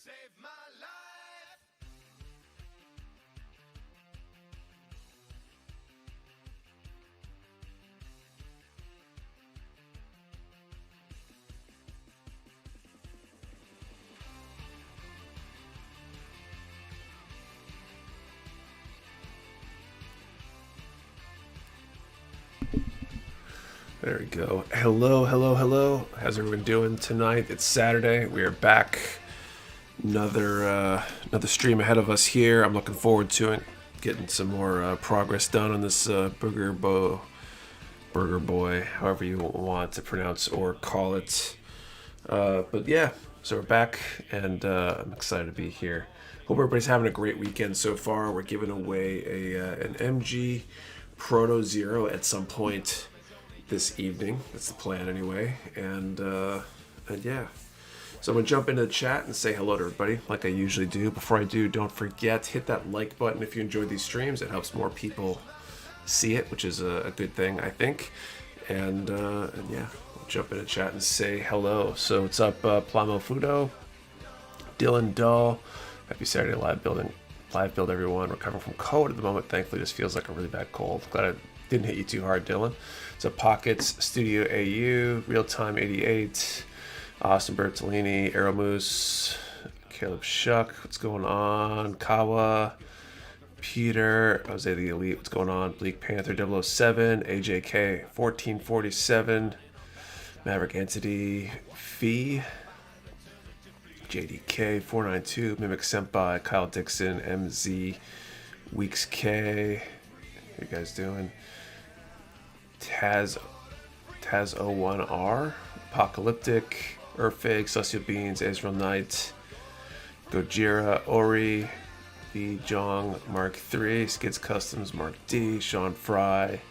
Save my life. There we go. Hello, hello, hello. How's everyone doing tonight? It's Saturday. We are back. Another stream ahead of us here. I'm looking forward to it. Getting some more progress done on this Burger Boy, however you want to pronounce or call it. But yeah, so we're back, and I'm excited to be here. Hope everybody's having a great weekend so far. We're giving away an MG Proto Zero at some point this evening. That's the plan anyway. And yeah. So I'm going to jump into the chat and say hello to everybody like I usually do. Before I do, don't forget, hit that like button if you enjoy these streams. It helps more people see it, which is a good thing, I think. And yeah, I'll jump into the chat and say hello. So what's up, Plamo Fudo, Dylan Dull. Happy Saturday live build everyone. Recovering from cold at the moment. Thankfully, this feels like a really bad cold. Glad I didn't hit you too hard, Dylan. So Pockets, Studio AU, Real Time 88, Austin Bertolini, Aeromoose, Caleb Shuck, what's going on? Kawa, Peter, Jose the Elite, what's going on? Bleak Panther 007, AJK 1447, Maverick Entity, Fee, JDK 492, Mimic Senpai, Kyle Dixon, MZ, Weeks K, how you guys doing? Taz01R, Apocalyptic, Urfig, Celestial Beans, Ezreal Knight, Gojira, Ori, V Jong, Mark III, Skids Customs, Mark D, Sean Fry,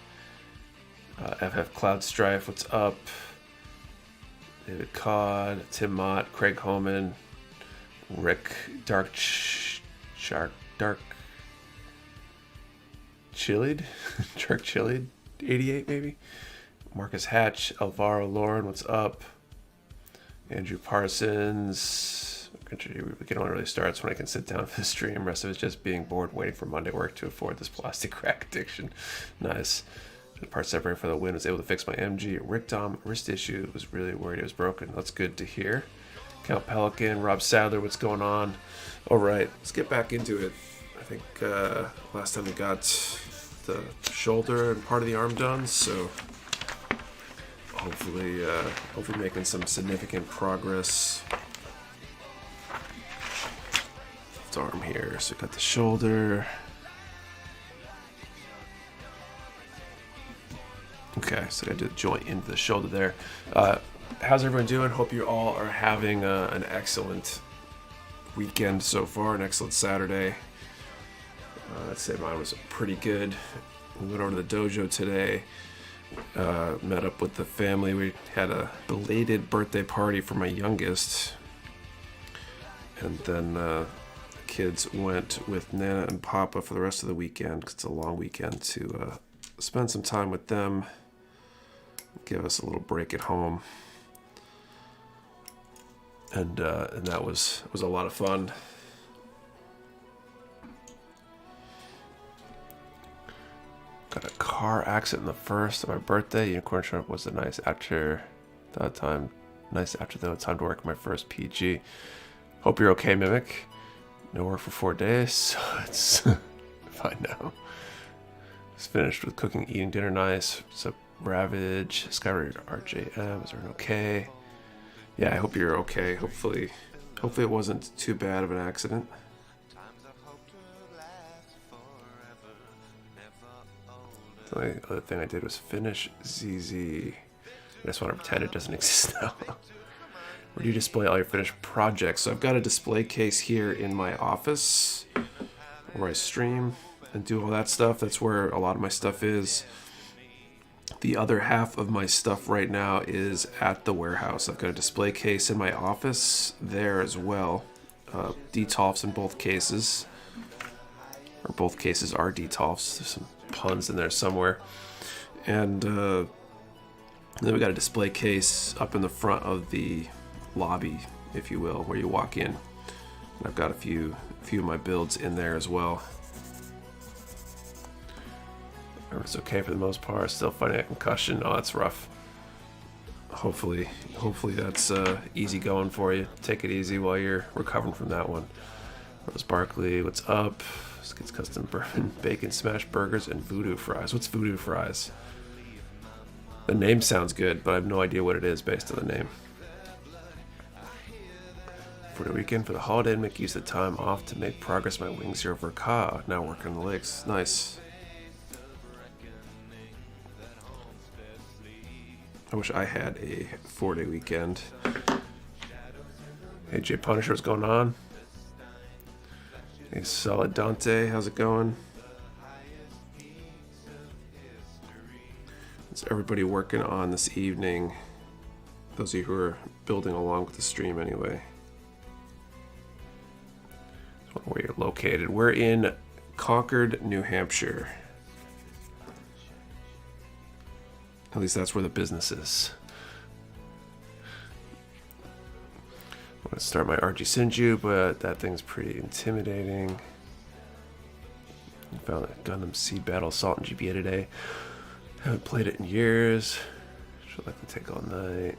FF Cloud Strife, what's up? David Cod, Tim Mott, Craig Homan, Rick Dark Chilled, Dark Chilled, 88 maybe. Marcus Hatch, Alvaro Lauren, what's up? Andrew Parsons. We can only really start when I can sit down for the stream. Rest of it's just being bored, waiting for Monday work to afford this plastic crack addiction. Nice. The part separated for the win. Was able to fix my MG. Rick Dom wrist issue. Was really worried it was broken. That's good to hear. Count Pelican, Rob Sadler, what's going on? All right, let's get back into it. I think last time we got the shoulder and part of the arm done, so hopefully making some significant progress. It's arm here, so we got the shoulder. Okay, so I did the joint into the shoulder there. How's everyone doing? Hope you all are having an excellent weekend so far, an excellent Saturday. I'd say mine was pretty good. We went over to the dojo today, met up with the family. We had a belated birthday party for my youngest, and then the kids went with Nana and Papa for the rest of the weekend, 'cause it's a long weekend, to spend some time with them, give us a little break at home, and that was a lot of fun. Got a car accident the first of my birthday. Unicorn Shrimp was nice after the time to work my first PG. Hope you're okay, Mimic. No work for 4 days, so it's fine now. Just finished with cooking, eating dinner. Nice. So Ravage, Skyward RJM, is everyone okay? Yeah, I hope you're okay. Hopefully it wasn't too bad of an accident. The only other thing I did was finish ZZ. I just want to pretend it doesn't exist now. Where do you display all your finished projects? So I've got a display case here in my office where I stream and do all that stuff. That's where a lot of my stuff is. The other half of my stuff right now is at the warehouse. I've got a display case in my office there as well. Detolfs in both cases. Or both cases are Detolfs. There's some puns in there somewhere. And then we got a display case up in the front of the lobby, if you will, where you walk in. I've got a few of my builds in there as well. It's okay for the most part. Still fighting a concussion. Oh, that's rough. Hopefully that's easy going for you. Take it easy while you're recovering from that one. Rose Barkley, what's up? Skits Custom Bourbon, Bacon Smash Burgers, and Voodoo Fries. What's Voodoo Fries? The name sounds good, but I have no idea what it is based on the name. For the weekend, for the holiday, I'd make use of the time off to make progress my wings here over Ka. Now working on the lakes. Nice. I wish I had a 4-day weekend. Hey, Jay Punisher, what's going on? Hey, Solid Dante, how's it going? What's everybody working on this evening? Those of you who are building along with the stream anyway. Where you're located. We're in Concord, New Hampshire. At least that's where the business is. I want to start my RG Sinju, but that thing's pretty intimidating. I found a Gundam Seed Battle Assault in GBA today. Haven't played it in years. Should like to take all night.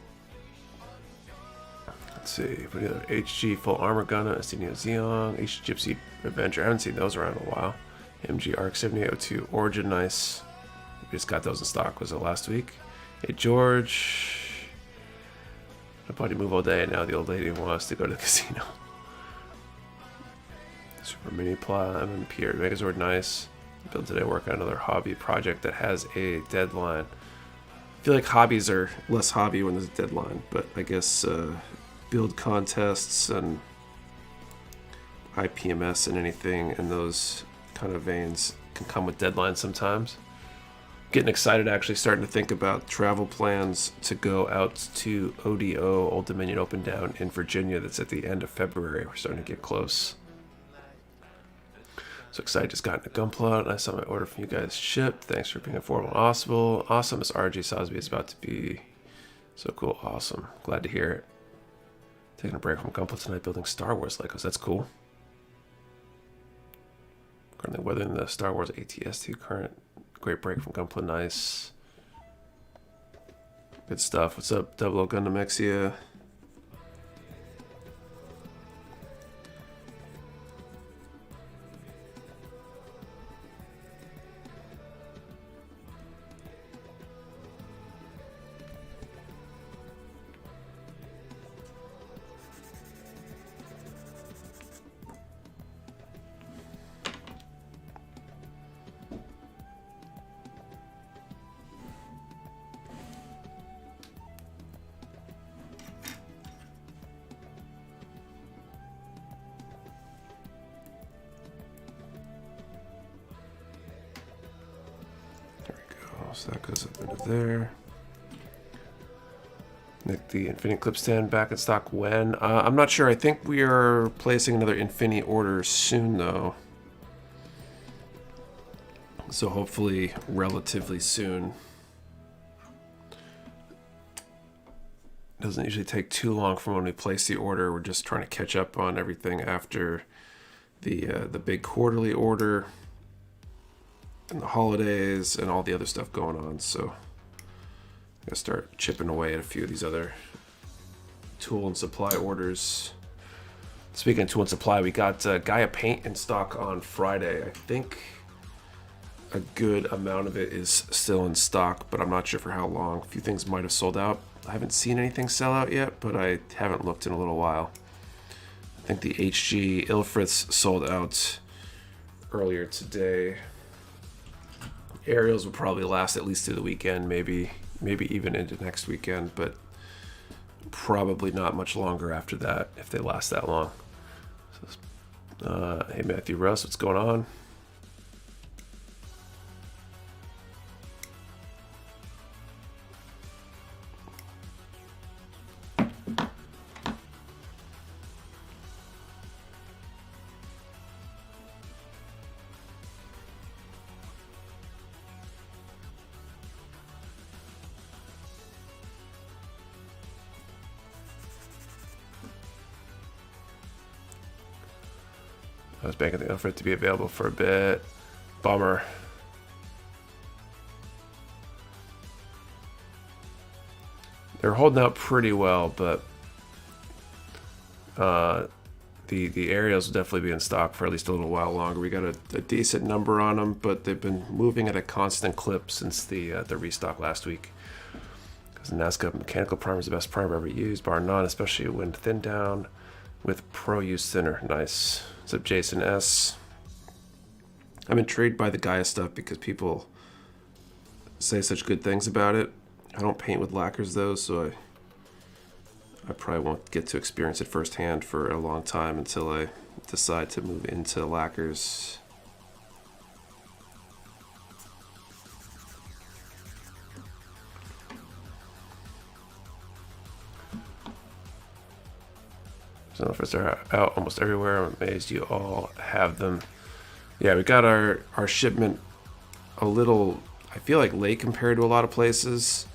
Let's see. What do you have? HG Full Armor Gundam, Estinio Zeong, HG Gypsy Adventure. I haven't seen those around in a while. MG Arc 7802 Origin, nice. We just got those in stock. Was it last week? Hey, George. My buddy move all day, and now the old lady wants to go to the casino. Super Mini Plot, MMP or Megazord, nice. Build today, work on another hobby project that has a deadline. I feel like hobbies are less hobby when there's a deadline, but I guess build contests and IPMS and anything in those kind of veins can come with deadlines sometimes. Getting excited, actually starting to think about travel plans to go out to ODO, Old Dominion Open Down in Virginia. That's at the end of February. We're starting to get close. So excited, just got in a Gunpla. I saw my order from you guys shipped. Thanks for being affordable and awesome. This RG Sosby is about to be so cool. Awesome. Glad to hear it. Taking a break from Gunpla tonight, building Star Wars Legos. That's cool. Currently weathering the Star Wars ATST current. Great break from Gunpla, nice. Good stuff. What's up, Double O Gundam Exia? So that goes up into there. Nick, the Infinity Clip Stand back in stock when? I'm not sure. I think we are placing another Infinity order soon, though. So hopefully relatively soon. Doesn't usually take too long from when we place the order. We're just trying to catch up on everything after the big quarterly order and the holidays and all the other stuff going on. So I'm gonna start chipping away at a few of these other tool and supply orders. Speaking of tool and supply, we got Gaia Paint in stock on Friday. I think a good amount of it is still in stock, but I'm not sure for how long. A few things might have sold out. I haven't seen anything sell out yet, but I haven't looked in a little while. I think the HG Ilfriths sold out earlier today. Aerials will probably last at least through the weekend, maybe even into next weekend, but probably not much longer after that if they last that long. So, hey Matthew Russ, what's going on? I was banking for it to be available for a bit. Bummer. They're holding out pretty well, but the aerials will definitely be in stock for at least a little while longer. We got a decent number on them, but they've been moving at a constant clip since the restock last week. Because the Nazca mechanical primer is the best primer ever used, bar none, especially when thinned down with pro use thinner. Nice. What's up, Jason S? I'm intrigued by the Gaia stuff because people say such good things about it. I don't paint with lacquers though, so I probably won't get to experience it firsthand for a long time until I decide to move into lacquers. So they're out almost everywhere. I'm amazed you all have them. Yeah, we got our shipment a little, I feel like, late compared to a lot of places.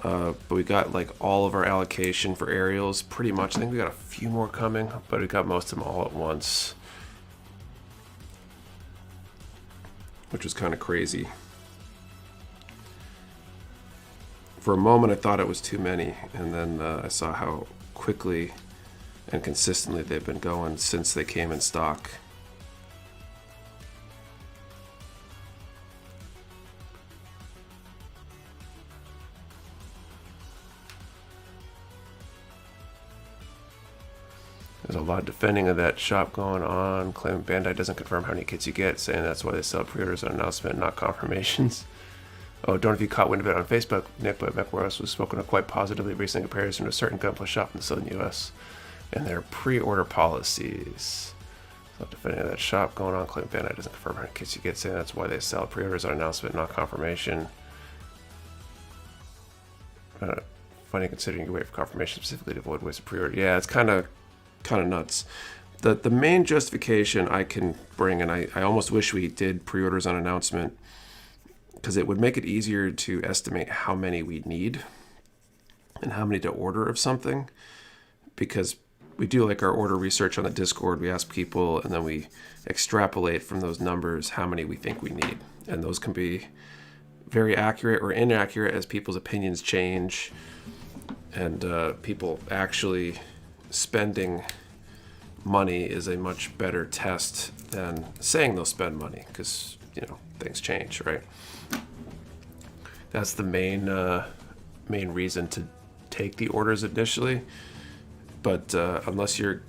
But we got like all of our allocation for aerials pretty much. I think we got a few more coming, but we got most of them all at once, which was kind of crazy. For a moment I thought it was too many, and then I saw how quickly and consistently they've been going since they came in stock. There's a lot of defending of that shop going on, claiming Bandai doesn't confirm how many kits you get, saying that's why they sell pre-orders on announcement, not confirmations. Oh, don't know if you caught wind of it on Facebook, Nick, but Mecha Warehouse was spoken of quite positively recently in comparison to a certain gunplay shop in the southern U.S. and their pre-order policies. So defending of that shop going on, claiming Bandai doesn't confirm how many kits you get, saying that's why they sell pre-orders on announcement, not confirmation. Funny considering you wait for confirmation specifically to avoid waste of pre-order. Yeah, it's kind of nuts. The main justification I can bring, and I almost wish we did pre-orders on announcement, because it would make it easier to estimate how many we need and how many to order of something, because we do like our order research on the Discord. We ask people and then we extrapolate from those numbers how many we think we need, and those can be very accurate or inaccurate as people's opinions change and people actually spending money is a much better test than saying they'll spend money, because things change, right? That's the main reason to take the orders initially. But unless you're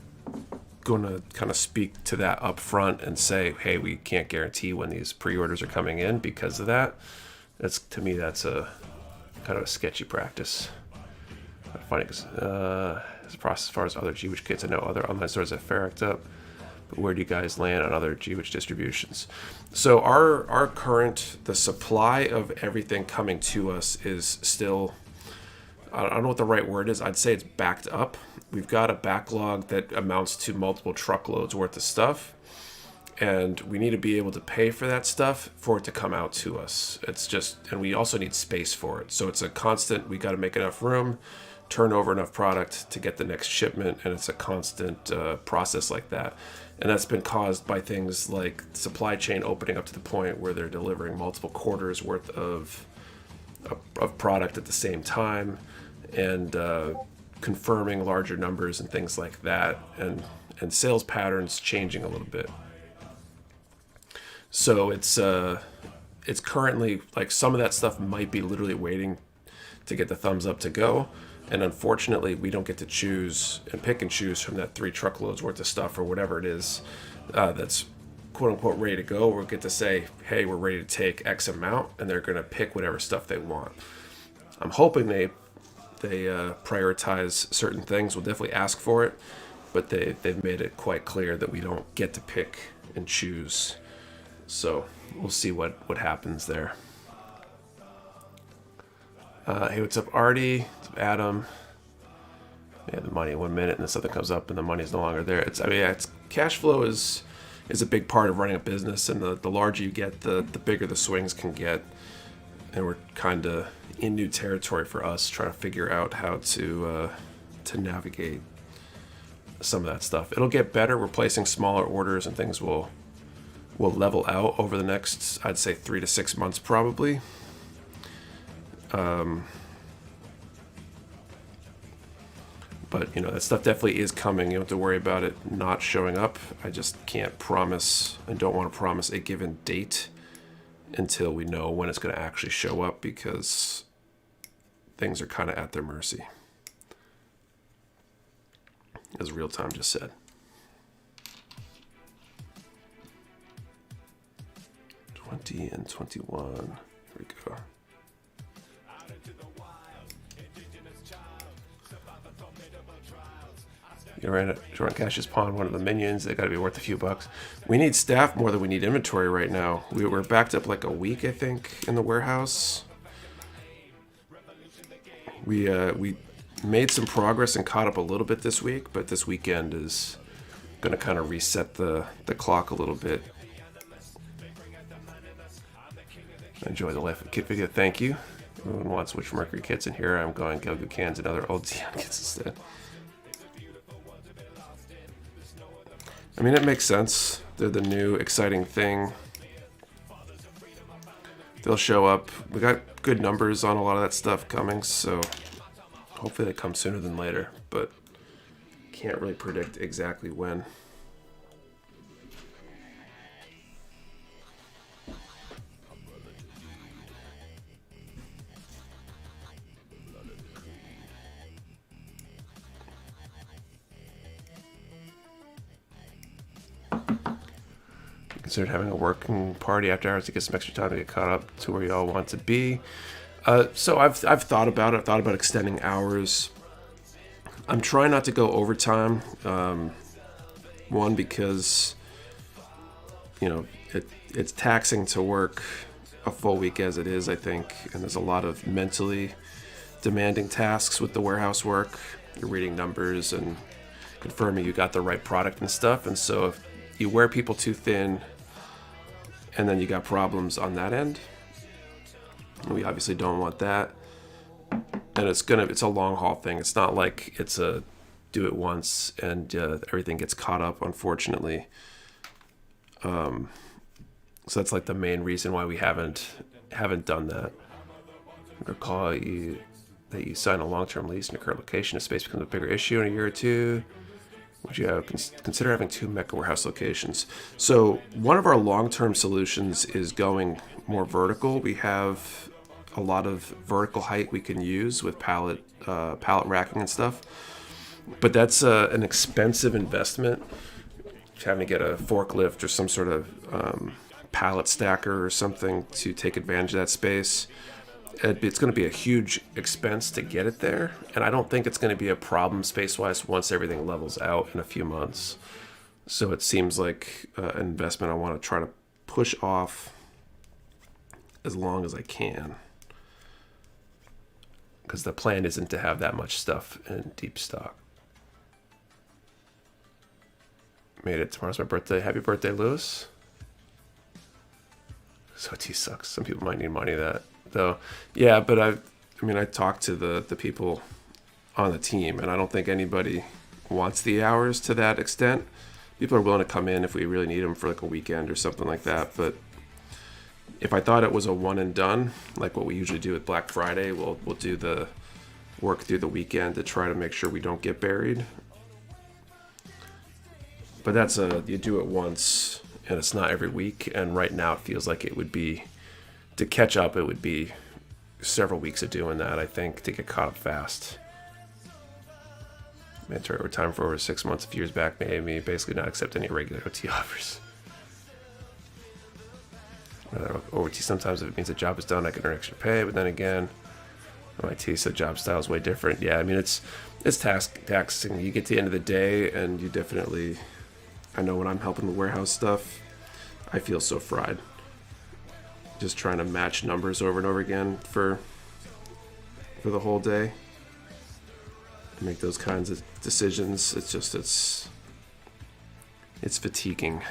going to kind of speak to that up front and say, hey, we can't guarantee when these pre-orders are coming in because of that, to me that's a kind of a sketchy practice. Funny because as far as other G-Witch kits, I know other online stores have ferricked up, but where do you guys land on other G-Witch distributions? So our current, the supply of everything coming to us is still, I don't know what the right word is, I'd say it's backed up. We've got a backlog that amounts to multiple truckloads worth of stuff, and we need to be able to pay for that stuff for it to come out to us. It's just, and we also need space for it. So it's a constant, we got to make enough room, turn over enough product to get the next shipment, and it's a constant process like that. And that's been caused by things like supply chain opening up to the point where they're delivering multiple quarters worth of product at the same time, and confirming larger numbers and things like that, and sales patterns changing a little bit. So it's currently like some of that stuff might be literally waiting to get the thumbs up to go. And unfortunately, we don't get to choose and pick and choose from that 3 truckloads worth of stuff or whatever it is that's quote unquote ready to go. We'll get to say, hey, we're ready to take X amount, and they're going to pick whatever stuff they want. I'm hoping they prioritize certain things. We'll definitely ask for it, but they've made it quite clear that we don't get to pick and choose. So we'll see what happens there. Hey, what's up, Artie? What's up, Adam? Yeah, the money 1 minute and then something comes up and the money's no longer there. It's cash flow is a big part of running a business, and the larger you get, the bigger the swings can get. And we're kind of in new territory for us, trying to figure out how to navigate some of that stuff. It'll get better. We're placing smaller orders, and things will level out over the next, I'd say, 3 to 6 months probably. But, you know, that stuff definitely is coming. You don't have to worry about it not showing up. I just can't promise and don't want to promise a given date until we know when it's going to actually show up, because things are kind of at their mercy, as real time just said. And 21. Here we go. You ran Jordan Cash's pawn one of the minions. They got to be worth a few bucks. We need staff more than we need inventory right now. We're backed up like a week, I think, in the warehouse. We made some progress and caught up a little bit this week, but this weekend is going to kind of reset the clock a little bit. Enjoy the life of kit video. Thank you. Everyone wants Witch Mercury kits in here. I'm going Gelgu cans and other old Xeon kits instead. I mean, it makes sense. They're the new exciting thing. They'll show up. We got good numbers on a lot of that stuff coming, so hopefully they come sooner than later, but can't really predict exactly when. Considered having a working party after hours to get some extra time to get caught up to where you all want to be. So I've thought about it. I've thought about extending hours. I'm trying not to go overtime. One, because, you know, it's taxing to work a full week as it is, I think. And there's a lot of mentally demanding tasks with the warehouse work. You're reading numbers and confirming you got the right product and stuff. And so if you wear people too thin, and then you got problems on that end, we obviously don't want that. And it's a long haul thing. It's not like it's a do it once and everything gets caught up, unfortunately. So that's like the main reason why we haven't done that. I recall that you sign a long-term lease in your current location. If space becomes a bigger issue in a year or two, would you consider having 2 Mecha Warehouse locations? So one of our long-term solutions is going more vertical. We have a lot of vertical height we can use with pallet racking and stuff, but that's an expensive investment. Having to get a forklift or some sort of pallet stacker or something to take advantage of that space. It's going to be a huge expense to get it there, and I don't think it's going to be a problem space-wise once everything levels out in a few months. So it seems like an investment I want to try to push off as long as I can, because the plan isn't to have that much stuff in deep stock. Made it. Tomorrow's my birthday. Happy birthday, Lewis. So T sucks. Some people might need money that. Though, yeah, but I talked to the people on the team, and I don't think anybody wants the hours to that extent. People are willing to come in if we really need them for like a weekend or something like that. But if I thought it was a one and done, like what we usually do with Black Friday, we'll do the work through the weekend to try to make sure we don't get buried. But that's you do it once, and it's not every week. And right now it feels like it would be, to catch up, it would be several weeks of doing that, I think, to get caught up fast. Mandatory overtime for over 6 months a few years back made me basically not accept any regular OT offers. OT sometimes, if it means the job is done, I can earn extra pay, but then again, MIT said job style is way different. Yeah, I mean, it's taxing. You get to the end of the day, and you definitely, I know when I'm helping with warehouse stuff, I feel so fried. Just trying to match numbers over and over again for the whole day. Make those kinds of decisions. It's fatiguing.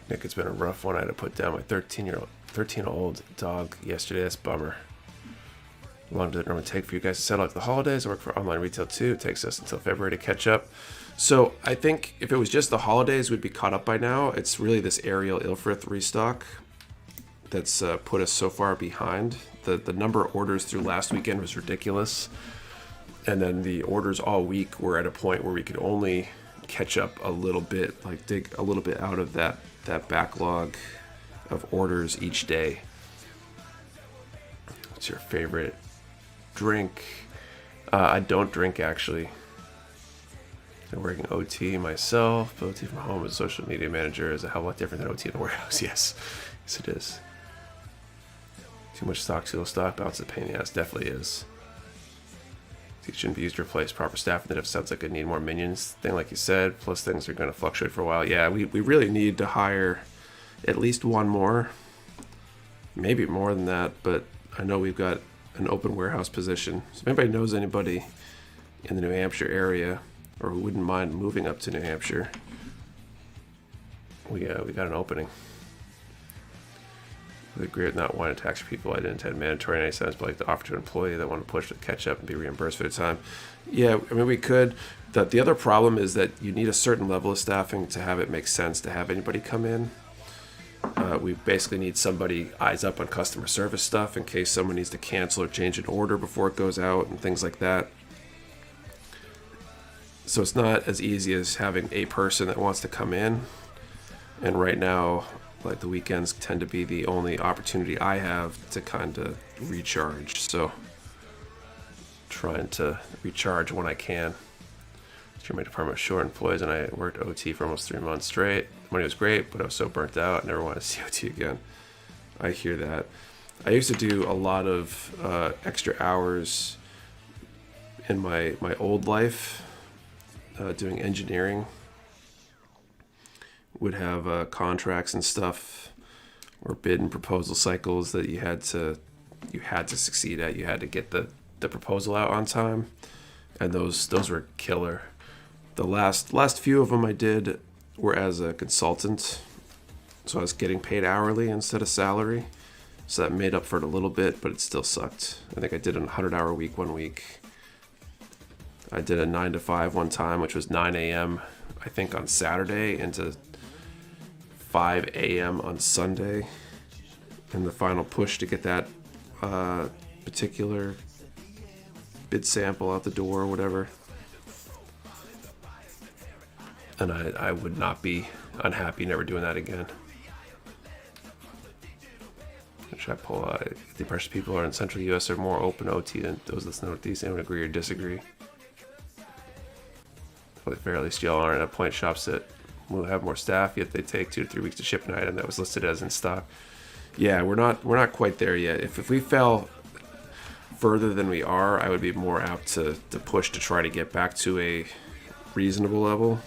Nick, it's been a rough one. I had to put down my 13-year-old dog yesterday. That's a bummer. How long does it normally take for you guys to settle like the holidays? I work for online retail too. It takes us until February to catch up. So I think if it was just the holidays, we'd be caught up by now. It's really this Ariel Ilfrith restock that's put us so far behind. The number of orders through last weekend was ridiculous. And then the orders all week were at a point where we could only catch up a little bit, like dig a little bit out of that backlog of orders each day. What's your favorite drink? I don't drink, actually. I'm working OT myself. OT from home as a social media manager is a hell of a lot different than OT in the warehouse. Yes, it is. Too much stock, too little stock. Balance of pain in the ass. Definitely is. It shouldn't be used to replace proper staff. And that sounds like it need more minions thing, like you said. Plus, things are going to fluctuate for a while. Yeah, we really need to hire at least one more. Maybe more than that, but I know we've got an open warehouse position. So if anybody knows anybody in the New Hampshire area or who wouldn't mind moving up to New Hampshire, we got an opening. I agree with not wanting to tax people. I didn't intend mandatory in any sense, but like the offer to an employee that want to push to catch up and be reimbursed for the time. Yeah, I mean, we could. The other problem is that you need a certain level of staffing to have it make sense to have anybody come in. We basically need somebody eyes up on customer service stuff in case someone needs to cancel or change an order before it goes out and things like that. So it's not as easy as having a person that wants to come in. And right now, like the weekends tend to be the only opportunity I have to kind of recharge. So trying to recharge when I can. My department was short employees and I worked OT for almost 3 months straight. Money was great, but I was so burnt out. I never wanted to see OT again. I hear that. I used to do a lot of extra hours in my old life, doing engineering. Would have contracts and stuff or bid and proposal cycles that you had to succeed at. You had to get the proposal out on time, and those were killer. The last few of them I did were as a consultant, so I was getting paid hourly instead of salary, so that made up for it a little bit, but it still sucked. I think I did a 100-hour week one week. I did a 9 to 5 one time, which was 9 a.m. I think on Saturday into 5 a.m. on Sunday, and the final push to get that particular bid sample out the door or whatever. And I would not be unhappy never doing that again. Should I pull the impression people are in central U.S. are more open OT than those in the Northeast? Anyone agree or disagree? Probably fairly still aren't at point shops that will have more staff, yet they take 2 to 3 weeks to ship an item that was listed as in stock. Yeah, we're not quite there yet. If we fell further than we are, I would be more apt to push to try to get back to a reasonable level.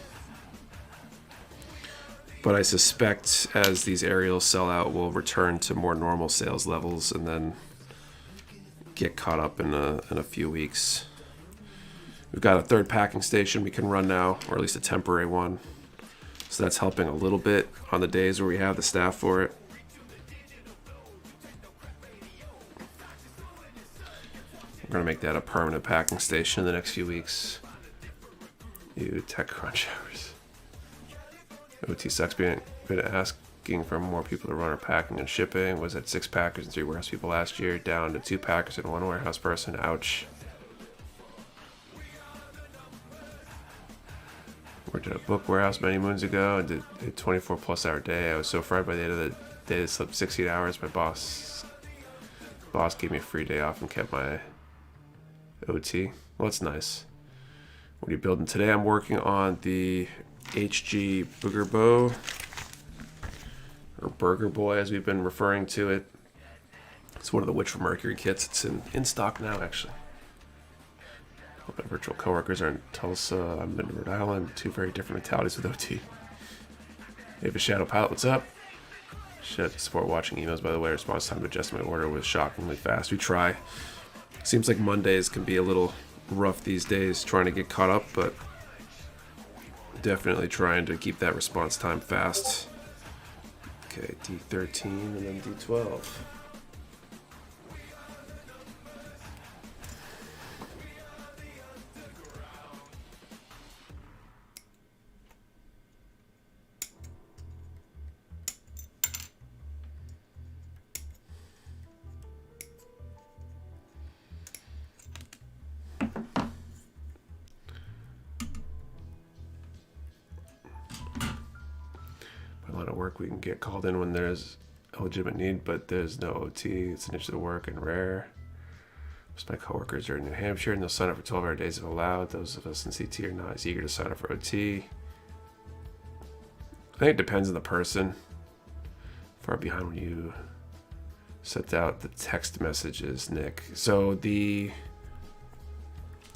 But I suspect as these aerials sell out, we'll return to more normal sales levels and then get caught up in a few weeks. We've got a third packing station we can run now, or at least a temporary one. So that's helping a little bit on the days where we have the staff for it. We're going to make that a permanent packing station in the next few weeks. You tech crunch hours. OT sucks been asking for more people to run our packing and shipping. Was at 6 packers and 3 warehouse people last year, down to 2 packers and 1 warehouse person. Ouch. Worked at a book warehouse many moons ago and did a 24 plus hour day. I was so fried by the end of the day I slept 16 hours. My boss gave me a free day off and kept my OT. Well, that's nice. What are you building today? I'm working on the HG Beguir-Beu, or Burger Boy as we've been referring to it. It's one of the Witch from Mercury kits. It's in stock now, actually. My virtual coworkers are in Tulsa. I'm in Rhode Island. 2 very different mentalities with OT. David Shadow Pilot, what's up? Shout out to support watching emails, by the way. Response time to adjust my order was shockingly fast. We try. Seems like Mondays can be a little rough these days trying to get caught up, but definitely trying to keep that response time fast. Okay, D13 and then D12. work. We can get called in when there's a legitimate need, but there's no OT. It's an issue of work and rare. Most of my coworkers are in New Hampshire and they'll sign up for 12-hour days if allowed. Those of us in CT are not as eager to sign up for OT. I think it depends on the person. Far behind when you sent out the text messages, Nick. So the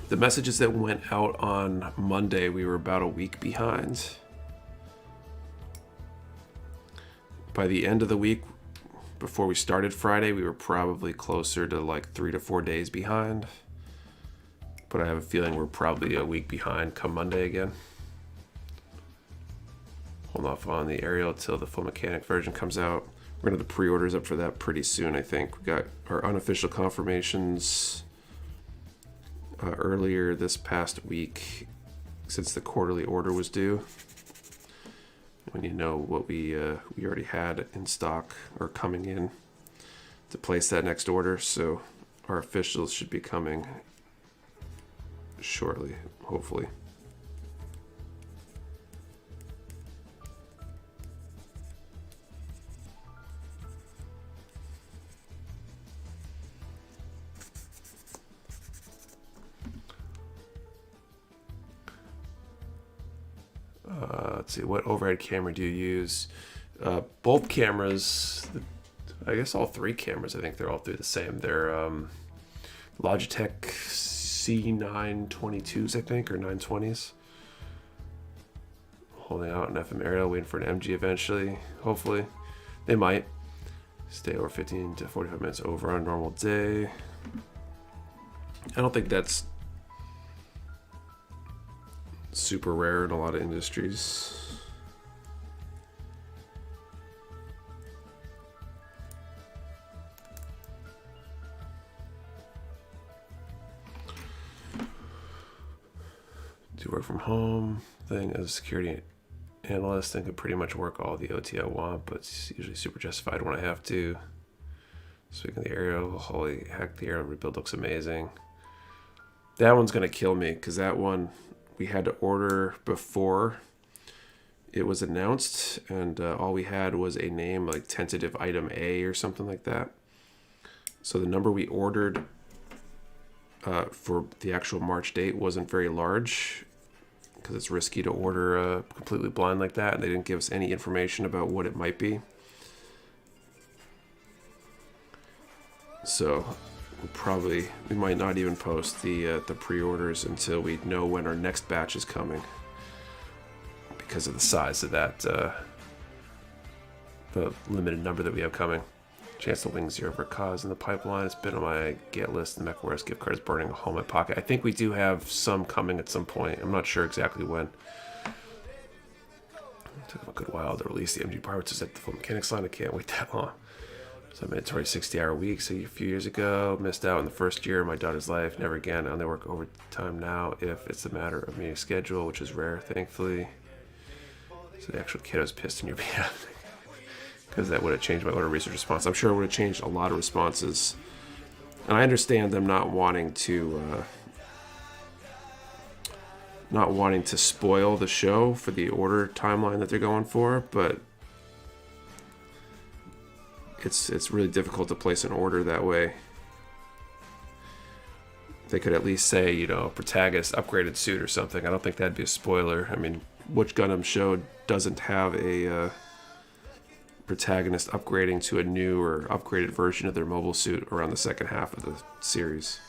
messages that went out on Monday, we were about a week behind. By the end of the week, before we started Friday, we were probably closer to like 3 to 4 days behind. But I have a feeling we're probably a week behind come Monday again. Hold off on the aerial till the full mechanic version comes out. We're going to have the pre-orders up for that pretty soon, I think. We got our unofficial confirmations earlier this past week since the quarterly order was due. When you know what we already had in stock or coming in to place that next order. So our officials should be coming shortly, hopefully. Let's see, what overhead camera do you use? Both cameras, I guess all three cameras, I think they're all the same. They're Logitech C922s, I think, or 920s. Holding out an FM aerial, waiting for an MG eventually, hopefully. They might. Stay over 15 to 45 minutes over on a normal day. I don't think that's super rare in a lot of industries. Do work from home thing as a security analyst and could pretty much work all the OT I want, but it's usually super justified when I have to. Speaking of the aerial, holy heck, the aerial rebuild looks amazing. That one's gonna kill me because that one we had to order before it was announced, and all we had was a name like tentative item A or something like that. So the number we ordered for the actual March date wasn't very large because it's risky to order completely blind like that, and they didn't give us any information about what it might be. So we might not even post the pre-orders until we know when our next batch is coming because of the size of that the limited number that we have coming. Chance to wing zero for cause in the pipeline. It's been on my get list. The Mecha Warehouse gift card is burning a hole in my pocket. I think we do have some coming at some point. I'm not sure exactly when. It took a good while to release the MG Proto Zero at the full mechanics line. I can't wait that long. So mandatory 60-hour weeks a few years ago. Missed out in the first year of my daughter's life. Never again. I only work overtime now if it's a matter of meeting schedule, which is rare, thankfully. So the actual kiddo's pissed in your behalf. Because that would have changed my order research response. I'm sure it would have changed a lot of responses. And I understand them not wanting to spoil the show for the order timeline that they're going for, but it's really difficult to place an order that way. They could at least say, you know, protagonist upgraded suit or something. I don't think that'd be a spoiler. I mean, which Gundam show doesn't have a protagonist upgrading to a new or upgraded version of their mobile suit around the second half of the series?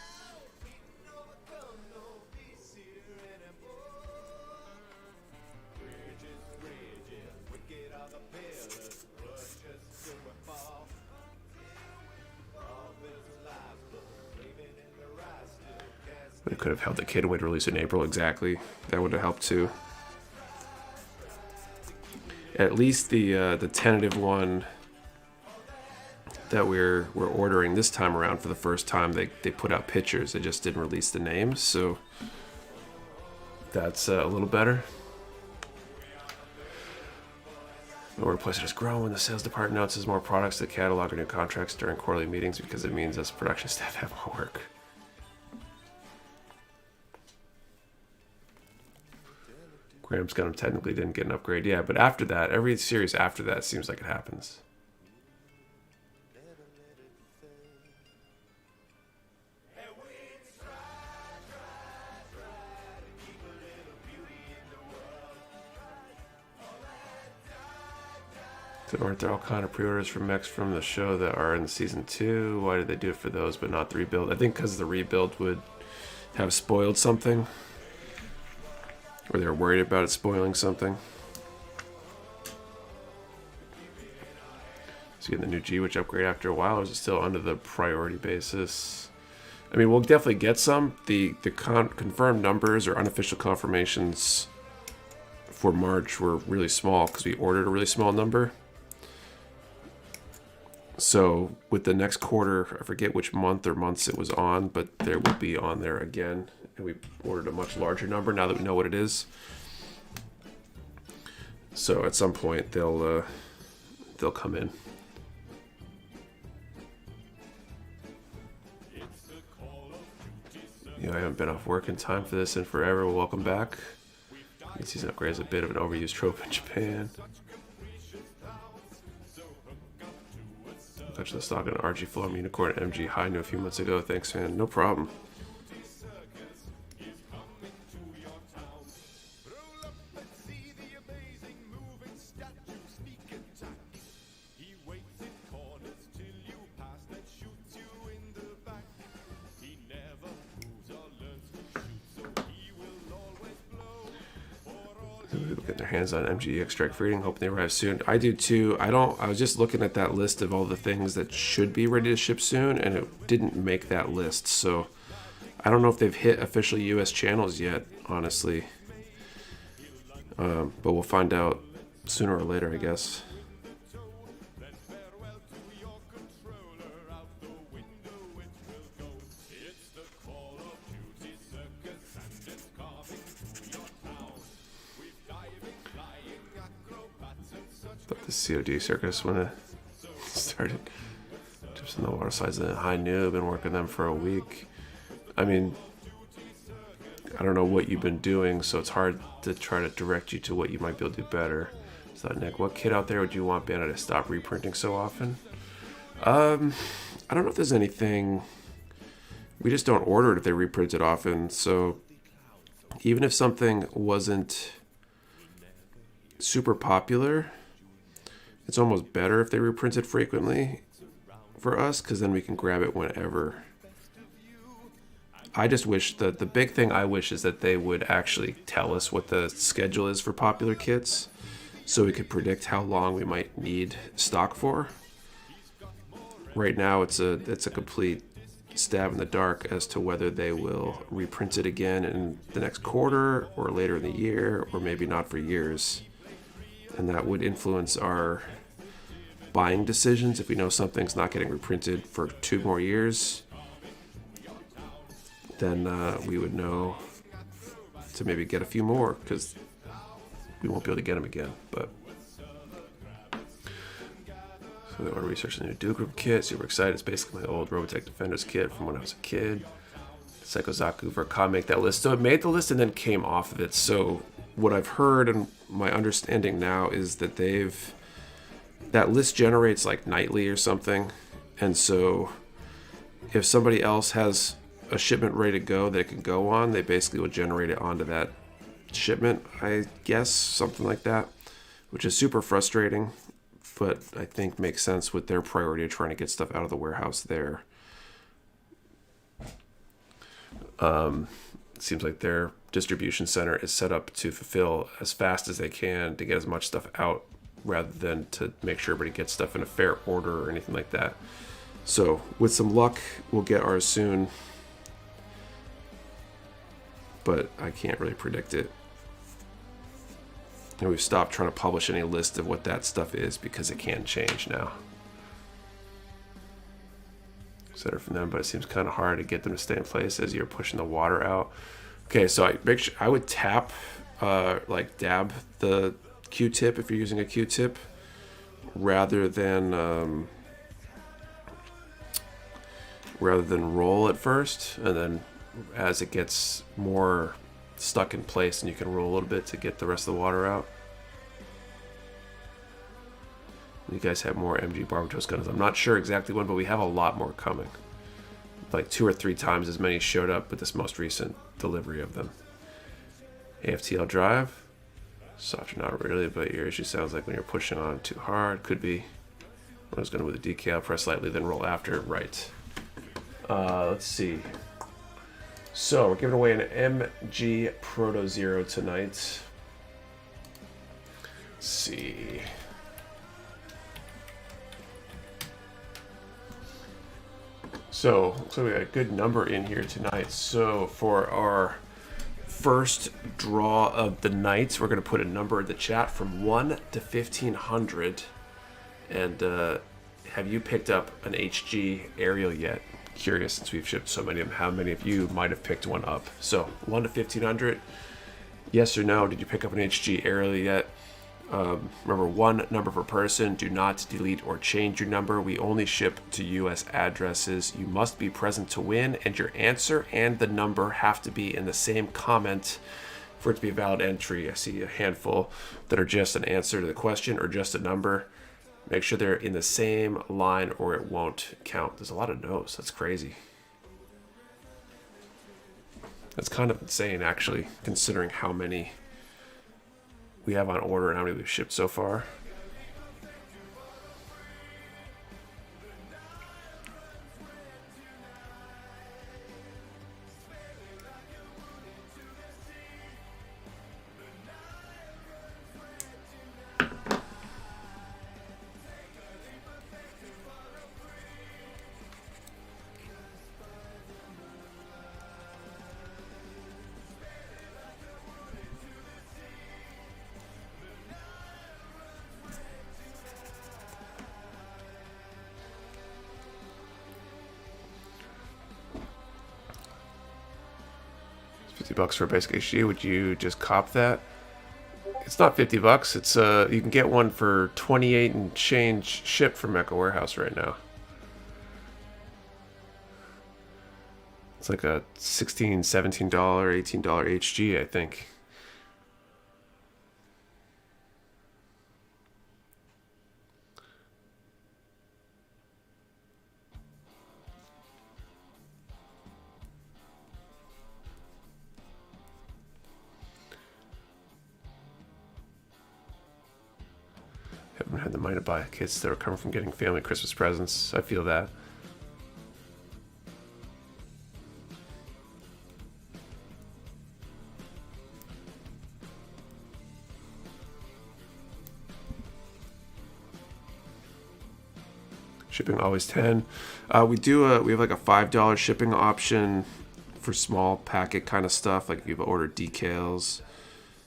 They could have held the kid away to release in April, exactly. That would have helped too. At least the tentative one that we're ordering this time around for the first time, they put out pictures. They just didn't release the names, so that's a little better. The order place is growing. The sales department announces more products to catalog or new contracts during quarterly meetings because it means us production staff have more work. Graham's Gundam technically didn't get an upgrade. Yeah, but after that, every series after that seems like it happens. Aren't there all kind of pre-orders for mechs from the show that are in season 2? Why did they do it for those but not the rebuild? I think because the rebuild would have spoiled something, or they were worried about it spoiling something. So getting the new G-Witch upgrade after a while, or is it still under the priority basis? I mean, we'll definitely get some. The confirmed numbers or unofficial confirmations for March were really small because we ordered a really small number. So with the next quarter, I forget which month or months it was on, but there will be on there again. And we ordered a much larger number now that we know what it is. So at some point they'll come in. I haven't been off work in time for this in forever. Welcome back. This season upgrade is a bit of an overused trope in Japan. Touched the stock on RG Flame Unicorn MG High Note a few months ago. Thanks, man. No problem. Getting their hands on MG extract breeding, hoping they arrive soon. I do too. I was just looking at that list of all the things that should be ready to ship soon, and it didn't make that list. So I don't know if they've hit official US channels yet, honestly. But we'll find out sooner or later, I guess. But the COD circus when it started, just in the water slides in high noob, been working them for a week. I mean, I don't know what you've been doing, so it's hard to try to direct you to what you might be able to do better. So Nick, what kid out there would you want Bandai to stop reprinting so often? I don't know if there's anything. We just don't order it if they reprint it often. So even if something wasn't super popular, it's almost better if they reprint it frequently for us, because then we can grab it whenever. I just wish that the big thing I wish is that they would actually tell us what the schedule is for popular kits, so we could predict how long we might need stock for. Right now, it's a complete stab in the dark as to whether they will reprint it again in the next quarter or later in the year, or maybe not for years. And that would influence our buying decisions. If we know something's not getting reprinted for 2 more years, then we would know to maybe get a few more, because we won't be able to get them again. But so they want to research the new Duke Group kit. Super excited. It's basically my old Robotech Defenders kit from when I was a kid. Psychozaku for a make that list. So it made the list and then came off of it. So what I've heard and my understanding now is that that list generates like nightly or something. And so if somebody else has a shipment ready to go that it can go on, they basically will generate it onto that shipment, I guess, something like that, which is super frustrating, but I think makes sense with their priority of trying to get stuff out of the warehouse there. It seems like their distribution center is set up to fulfill as fast as they can to get as much stuff out, rather than to make sure everybody gets stuff in a fair order or anything like that. So with some luck, we'll get ours soon, but I can't really predict it. And we've stopped trying to publish any list of what that stuff is because it can change now. Center from them, but it seems kind of hard to get them to stay in place as you're pushing the water out. Okay, so I would tap, like dab the Q-tip if you're using a Q-tip, rather than roll at first, and then as it gets more stuck in place, and you can roll a little bit to get the rest of the water out. You guys have more MG Barbatos guns. I'm not sure exactly when, but we have a lot more coming. Like 2 or 3 times as many showed up with this most recent delivery of them. AFTL drive. Softer, not really, but your issue sounds like when you're pushing on too hard. Could be. I was going to move the decal, press lightly, then roll after. Right. Let's see. So we're giving away an MG Proto Zero tonight. Let's see. So looks like we got a good number in here tonight. So for our first draw of the night, we're going to put a number in the chat from 1 to 1500. And have you picked up an HG aerial yet? Curious, since we've shipped so many of them, how many of you might have picked one up? So 1 to 1500. Yes or no? Did you pick up an HG aerial yet? Remember, 1 number per person. Do not delete or change your number. We only ship to US addresses. You must be present to win, and your answer and the number have to be in the same comment for it to be a valid entry. I see a handful that are just an answer to the question or just a number. Make sure they're in the same line or it won't count. There's a lot of no's. That's crazy. That's kind of insane, actually, considering how many we have on order and how many we've shipped so far. $50 for a basic HG. Would you just cop that? It's not $50. It's you can get one for 28 and change shipped from Mecha Warehouse right now. It's like a $16, $17, $18 HG, I think. Haven't had the money to buy kids that are coming from getting family Christmas presents. I feel that. Shipping always 10. We have like a $5 shipping option for small packet kind of stuff. Like if you've ordered decals,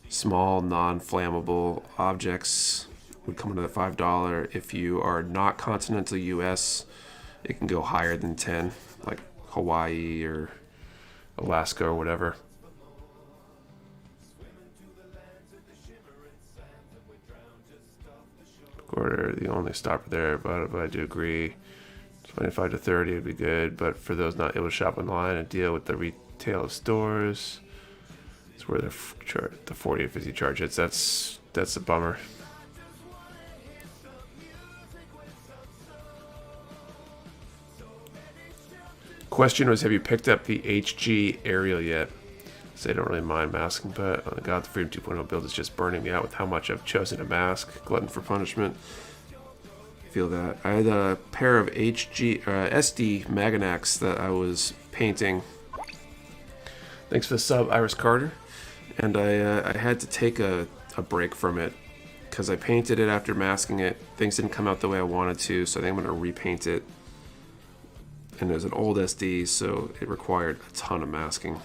small non-flammable objects would come into the $5. If you are not continental US, it can go higher than 10, like Hawaii or Alaska or whatever. Order the only stopper there, but I do agree. 25 to 30 would be good, but for those not able to shop online and deal with the retail of stores, it's where the 40 or 50 charge hits. That's a bummer. Question was, have you picked up the HG aerial yet? So I don't really mind masking, but oh god, the Freedom 2.0 build is just burning me out with how much I've chosen to mask. Glutton for punishment. Feel that. I had a pair of SD Maganacs that I was painting. Thanks for the sub, Iris Carter. And I had to take a break from it because I painted it after masking it. Things didn't come out the way I wanted to, so I think I'm going to repaint it. And it was an old SD, so it required a ton of masking.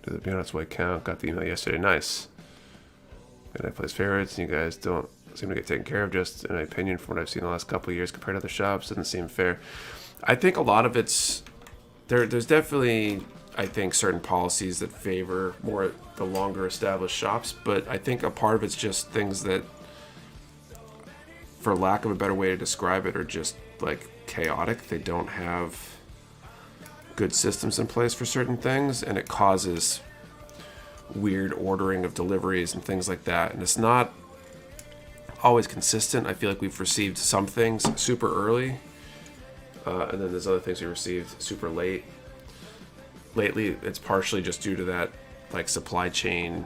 Did the Be Honest White count? Got the email yesterday. Nice. And I place favorites, and you guys don't seem to get taken care of, just in my opinion, from what I've seen the last couple of years compared to other shops. Doesn't seem fair. I think a lot of it's there's definitely, I think, certain policies that favor more the longer established shops, but I think a part of it's just things that, for lack of a better way to describe it, are just like chaotic. They don't have good systems in place for certain things, and it causes weird ordering of deliveries and things like that. And it's not always consistent. I feel like we've received some things super early, and then there's other things we received super late. Lately, it's partially just due to that like supply chain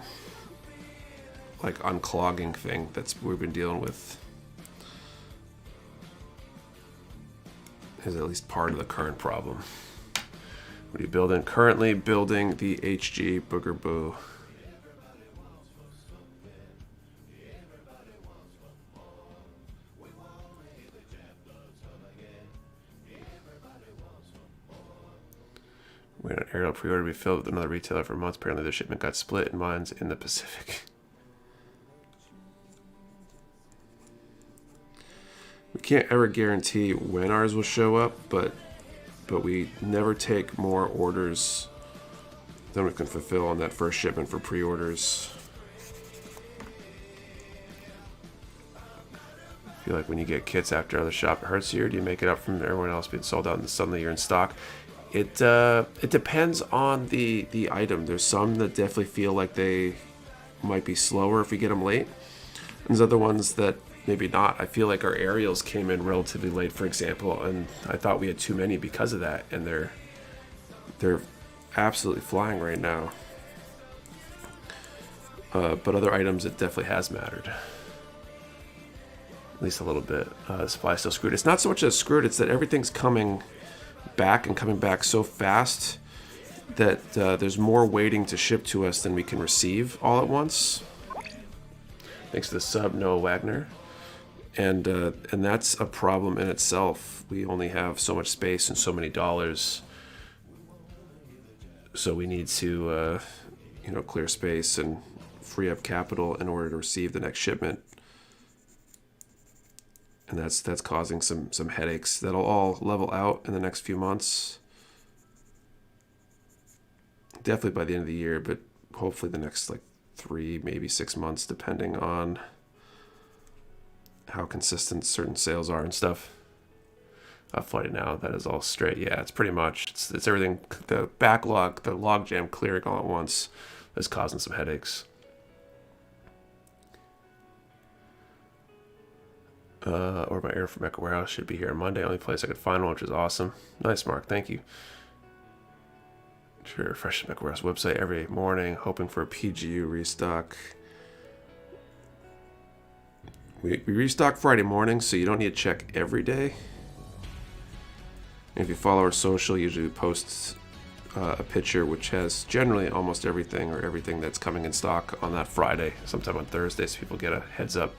like unclogging thing that's we've been dealing with. Is at least part of the current problem. What are you building? Currently building the HG Beguir-Beu. We had an aerial pre-order to be filled with another retailer for months. Apparently the shipment got split and mine's in the Pacific. We can't ever guarantee when ours will show up, but we never take more orders than we can fulfill on that first shipment for pre-orders. I feel like when you get kits after other shop, it hurts you, or do you make it up from everyone else being sold out and suddenly you're in stock? It depends on the item. There's some that definitely feel like they might be slower if we get them late. And there's other ones that maybe not. I feel like our aerials came in relatively late, for example, and I thought we had too many because of that, and they're absolutely flying right now. But other items, it definitely has mattered. At least a little bit. The supply is still screwed. It's not so much as screwed, it's that everything's coming back and coming back so fast that there's more waiting to ship to us than we can receive all at once. Thanks to the sub, Noah Wagner. And that's a problem in itself. We only have so much space and so many dollars, so we need to clear space and free up capital in order to receive the next shipment. And that's causing some headaches that'll all level out in the next few months. Definitely by the end of the year, but hopefully the next like 3, maybe 6 months, depending on how consistent certain sales are and stuff. Flight now, that is all straight. Yeah, it's pretty much, it's everything, the backlog, the logjam clearing all at once is causing some headaches. Or my air from Mecha Warehouse should be here on Monday. Only place I could find one, which is awesome. Nice, Mark. Thank you. Sure, refresh the Mecha Warehouse website every morning, hoping for a PGU restock. We restock Friday morning, so you don't need to check every day. And if you follow our social, usually we post a picture which has generally almost everything or everything that's coming in stock on that Friday, sometime on Thursday, so people get a heads up.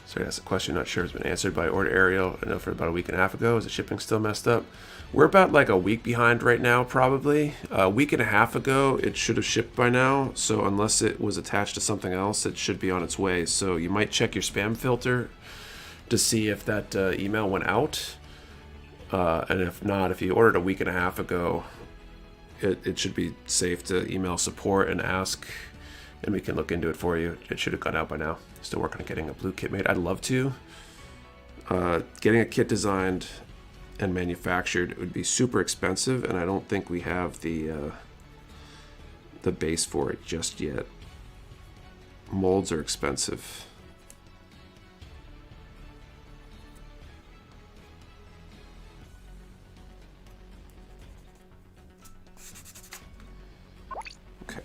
Sorry, that's a question not sure has been answered by Order Ariel. I know for about a week and a half ago. Is the shipping still messed up? We're about like a week behind right now, probably. A week and a half ago, it should have shipped by now. So unless it was attached to something else, it should be on its way. So you might check your spam filter to see if that email went out. And if not, if you ordered a week and a half ago, it should be safe to email support and ask, and we can look into it for you. It should have gone out by now. Still working on getting a blue kit made. I'd love to. Getting a kit designed and manufactured would be super expensive, and I don't think we have the base for it just yet. Molds are expensive. Okay.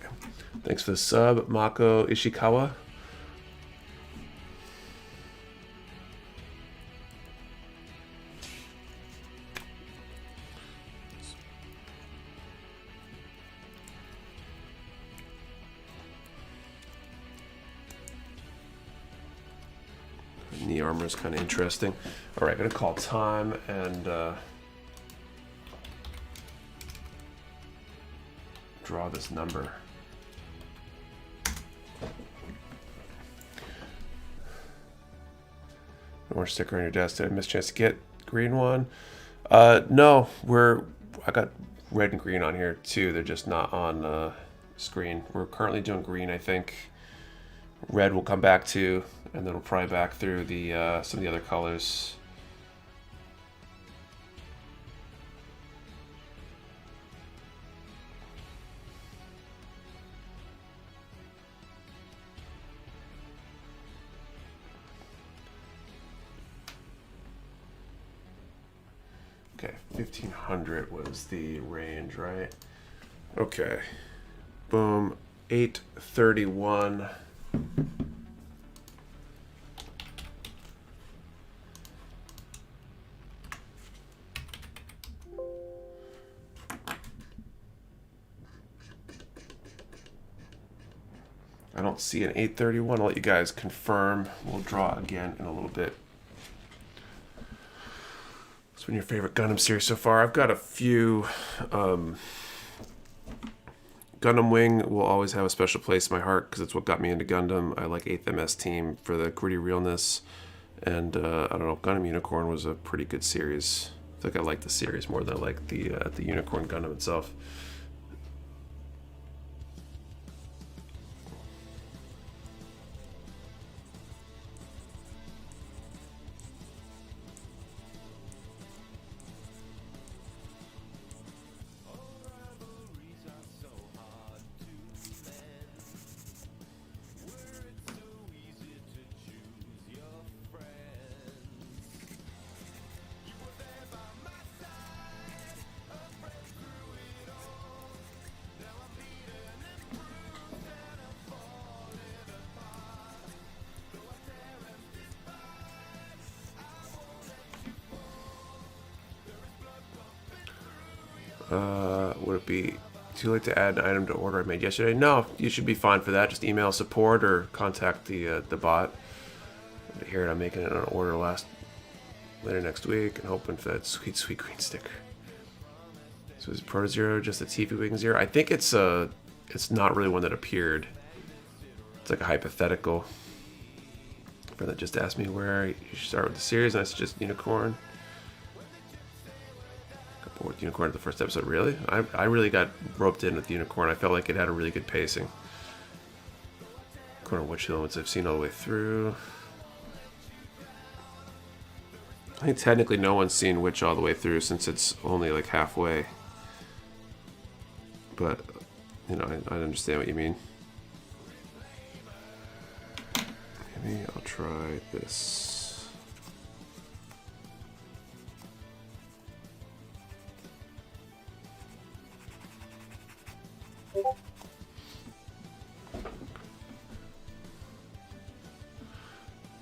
Thanks for the sub, Mako Ishikawa. Knee armor is kind of interesting. All right, gonna call time and draw this number. orange sticker on your desk. Did I miss a chance to get green one? No, I got red and green on here too. They're just not on screen. We're currently doing green, I think. Red will come back too, and then we'll probably back through the some of the other colors. Okay, 1500 was the range, right? Okay. Boom. 831. I don't see an 831. I'll let you guys confirm. We'll draw again in a little bit. What's been your favorite Gundam series so far? I've got a few. Gundam Wing will always have a special place in my heart because it's what got me into Gundam. I like 8th MS Team for the gritty realness. And I don't know, Gundam Unicorn was a pretty good series. I think I like the series more than I like the Unicorn Gundam itself. Would it be too late to add an item to order I made yesterday? No, you should be fine for that. Just email support or contact the bot. Here, I'm making an order later next week and hoping for that sweet green sticker. So is Proto Zero just a TV Wing Zero? I think it's not really one that appeared. It's like a hypothetical. Friend that just asked me where you should start with the series, and I suggest Unicorn. With Unicorn at the first episode, really? I really got roped in with Unicorn. I felt like it had a really good pacing. According to which ones I've seen all the way through. I think technically no one's seen Witch all the way through since it's only like halfway. But, you know, I understand what you mean. Maybe I'll try this.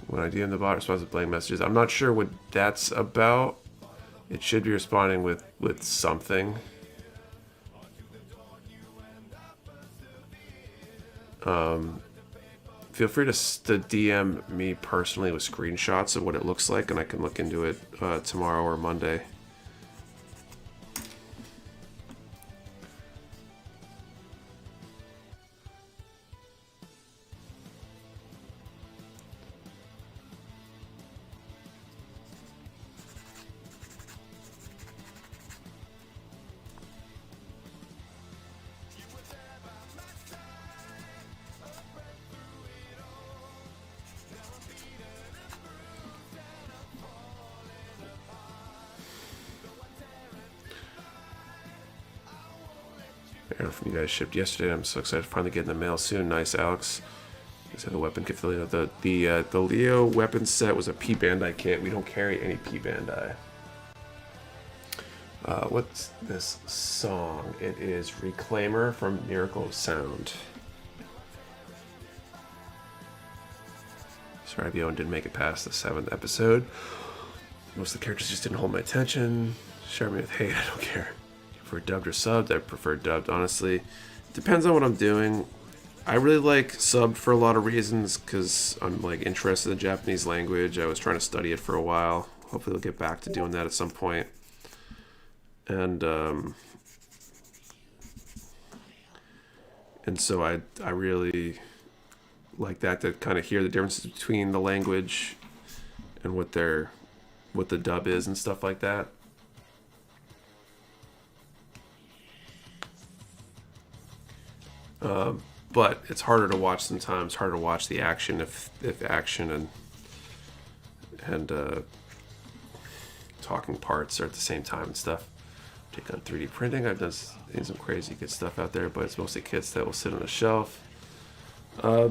When I DM the bot, responds with blank messages. I'm not sure what that's about. It should be responding with something. Feel free to DM me personally with screenshots of what it looks like, and I can look into it tomorrow or Monday. From you guys shipped yesterday. I'm so excited to finally get in the mail soon. Nice, Alex. You said the weapon kit for Leo. The Leo weapon set was a P Bandai kit. We don't carry any P Bandai. What's this song? It is Reclaimer from Miracle of Sound. Sorry, Bjorn didn't make it past the 7th episode. Most of the characters just didn't hold my attention. Share me with hate. I don't care. For dubbed or subbed, I prefer dubbed, honestly. Depends on what I'm doing. I really like subbed for a lot of reasons because I'm like interested in the Japanese language. I was trying to study it for a while. Hopefully, I'll get back to doing that at some point. And so I really like that to kind of hear the differences between the language and what the dub is and stuff like that. But it's harder to watch sometimes. Harder to watch the action if action and talking parts are at the same time and stuff. Take on 3D printing. I've seen some crazy good stuff out there, but it's mostly kits that will sit on a shelf. I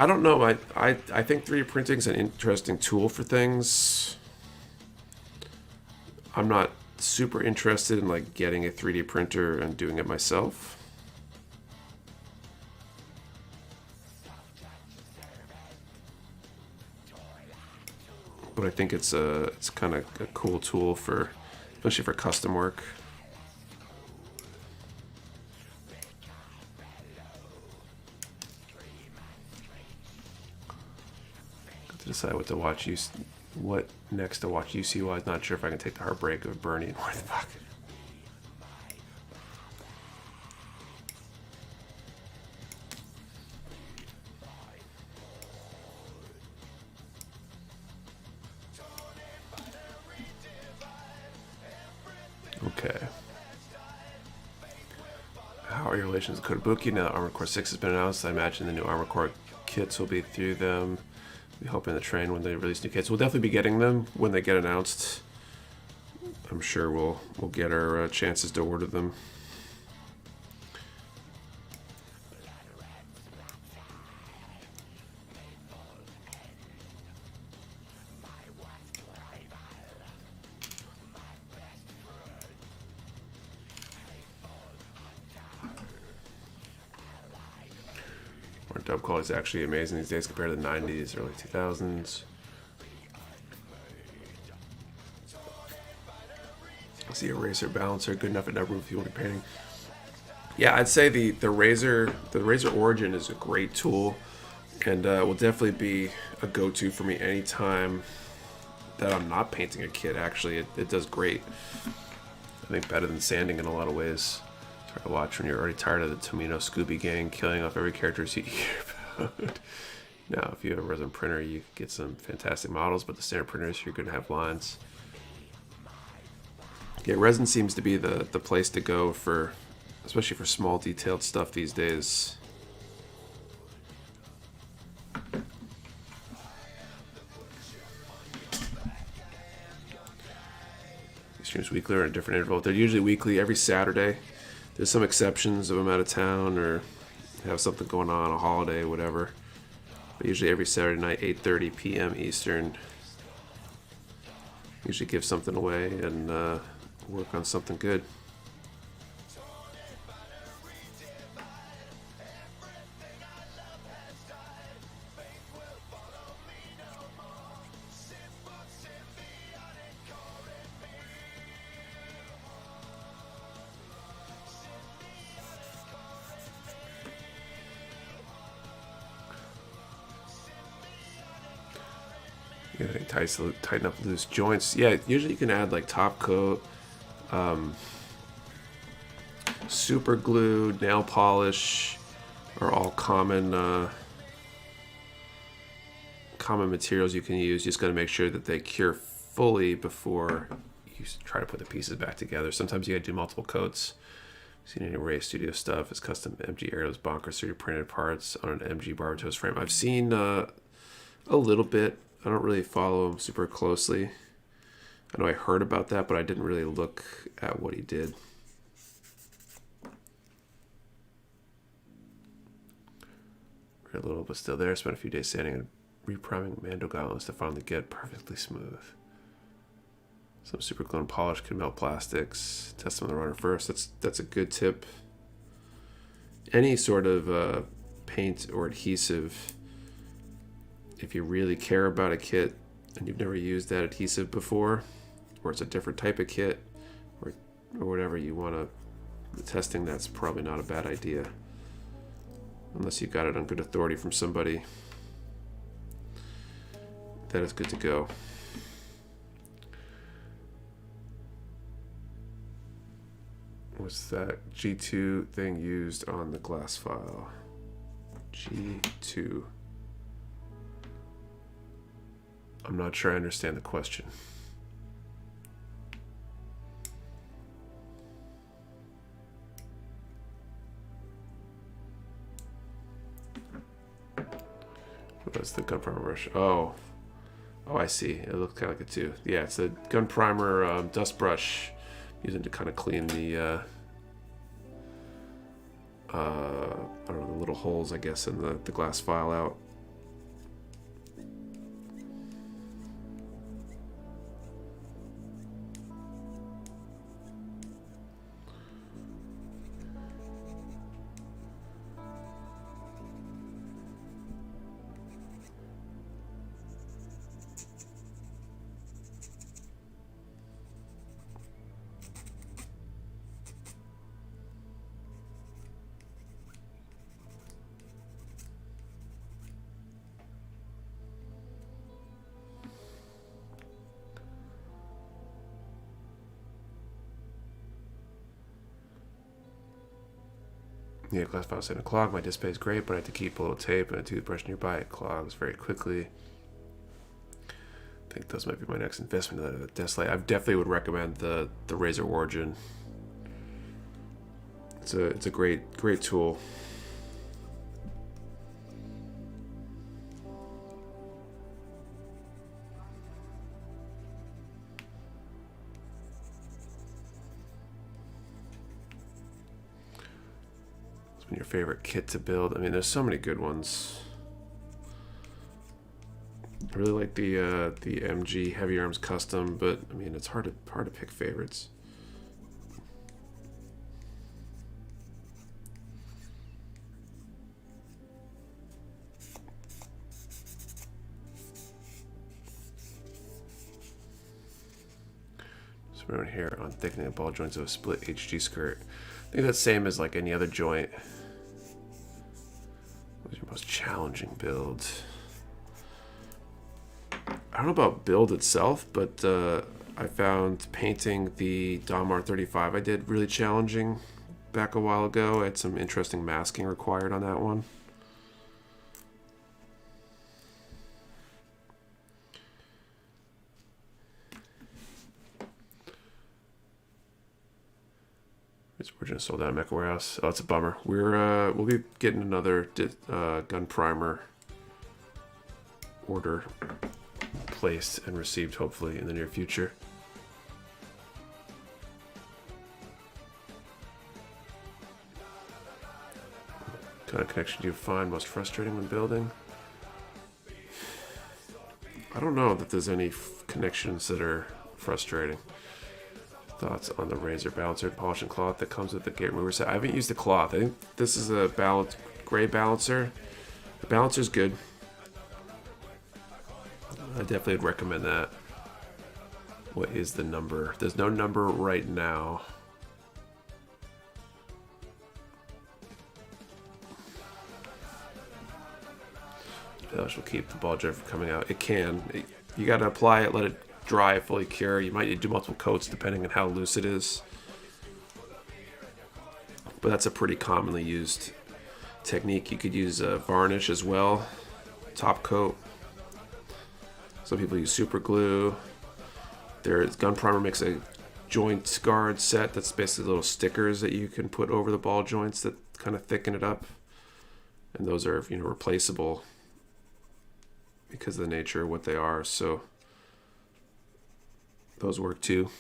don't know. I think 3D printing is an interesting tool for things. I'm not super interested in like getting a 3D printer and doing it myself. But I think it's kind of a cool tool for, especially for custom work. Got to decide what to watch. What next to watch UC wise. Not sure if I can take the heartbreak of Bernie and what the fuck. Okay. How are your relations with Kotobuki now that Armored Core 6 has been announced? I imagine the new Armored Core kits will be through them. We hope in the train when they release new kits. We'll definitely be getting them when they get announced. I'm sure we'll get our chances to order them. Our dub quality is actually amazing these days compared to the 90s, early 2000s. See eraser balancer, good enough at number if you want to be painting. Yeah, I'd say the Razor Origin is a great tool, and will definitely be a go-to for me anytime that I'm not painting a kit. Actually, it does great. I think better than sanding in a lot of ways. It's hard to watch when you're already tired of the Tomino Scooby Gang killing off every character you hear about. Now, if you have a resin printer, you get some fantastic models, but the standard printers, you're going to have lines. Yeah, resin seems to be the place to go for, especially for small detailed stuff these days. Streams weekly or in a different interval. They're usually weekly, every Saturday. There's some exceptions if I'm out of town or have something going on, a holiday, whatever. But usually every Saturday night, 8:30 p.m. Eastern. Usually give something away and work on something good. Tighten up loose joints. Yeah, usually you can add like top coat, super glue, nail polish are all common materials you can use. You just got to make sure that they cure fully before you try to put the pieces back together. Sometimes you got to do multiple coats. Seen any Ray Studio stuff? It's custom MG Aeros bonkers 3D printed parts on an MG Barbatos frame. I've seen a little bit. I don't really follow him super closely. I know I heard about that, but I didn't really look at what he did. Very little, but still there. Spent a few days sanding and repriming Mando gauntlets to finally get perfectly smooth. Some super glue and polish can melt plastics. Test them on the runner first. That's a good tip. Any sort of paint or adhesive, if you really care about a kit and you've never used that adhesive before, or it's a different type of kit, or whatever you want to testing, that's probably not a bad idea. Unless you got it on good authority from somebody, that is good to go. What's that G2 thing used on the glass file? G2. I'm not sure I understand the question. What's the gun primer brush? Oh, I see. It looks kind of like it too. Yeah, it's a gun primer dust brush, using to kind of clean the I don't know, the little holes, I guess, in the glass file out. Yeah, glass file said to clog. My display is great, but I have to keep a little tape and a toothbrush nearby. It clogs very quickly. I think those might be my next investment in the desk light. I definitely would recommend the Razer Origin. It's a great tool. Your favorite kit to build? I mean, there's so many good ones. I really like the MG Heavy Arms Custom, but I mean, it's hard to pick favorites. So we're here on thickening the ball joints of a split HG skirt. I think that's same as like any other joint. What's your most challenging build? I don't know about build itself, but I found painting the Dom R35 I did really challenging back a while ago. I had some interesting masking required on that one. We're just sold out of Mecha Warehouse. Oh, it's a bummer. We'll be getting another gun primer order placed and received hopefully in the near future. What kind of connection do you find most frustrating when building? I don't know that there's any connections that are frustrating. Thoughts on the Razer balancer polishing cloth that comes with the gate remover set? I haven't used the cloth. I think this is a gray balancer. The balancer's good. I definitely would recommend that. What is the number? There's no number right now. Polish will keep the ball joint from coming out. It can. You got to apply it, let it dry, fully cure. You might need to do multiple coats depending on how loose it is. But that's a pretty commonly used technique. You could use a varnish as well. Top coat. Some people use super glue. There's Gun Primer makes a joint guard set that's basically little stickers that you can put over the ball joints that kind of thicken it up. And those are, replaceable because of the nature of what they are. So those work too.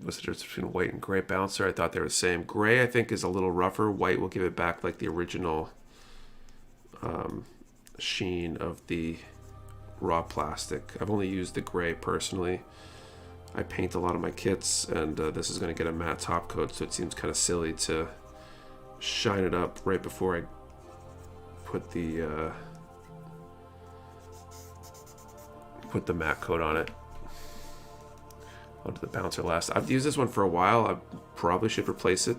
What's the difference between white and gray balancer? I thought they were the same. Gray, I think, is a little rougher. White will give it back like the original sheen of the raw plastic. I've only used the gray personally. I paint a lot of my kits, and this is going to get a matte top coat, so it seems kind of silly to shine it up right before I put the matte coat on it. I'll do the bouncer last. I've used this one for a while. I probably should replace it.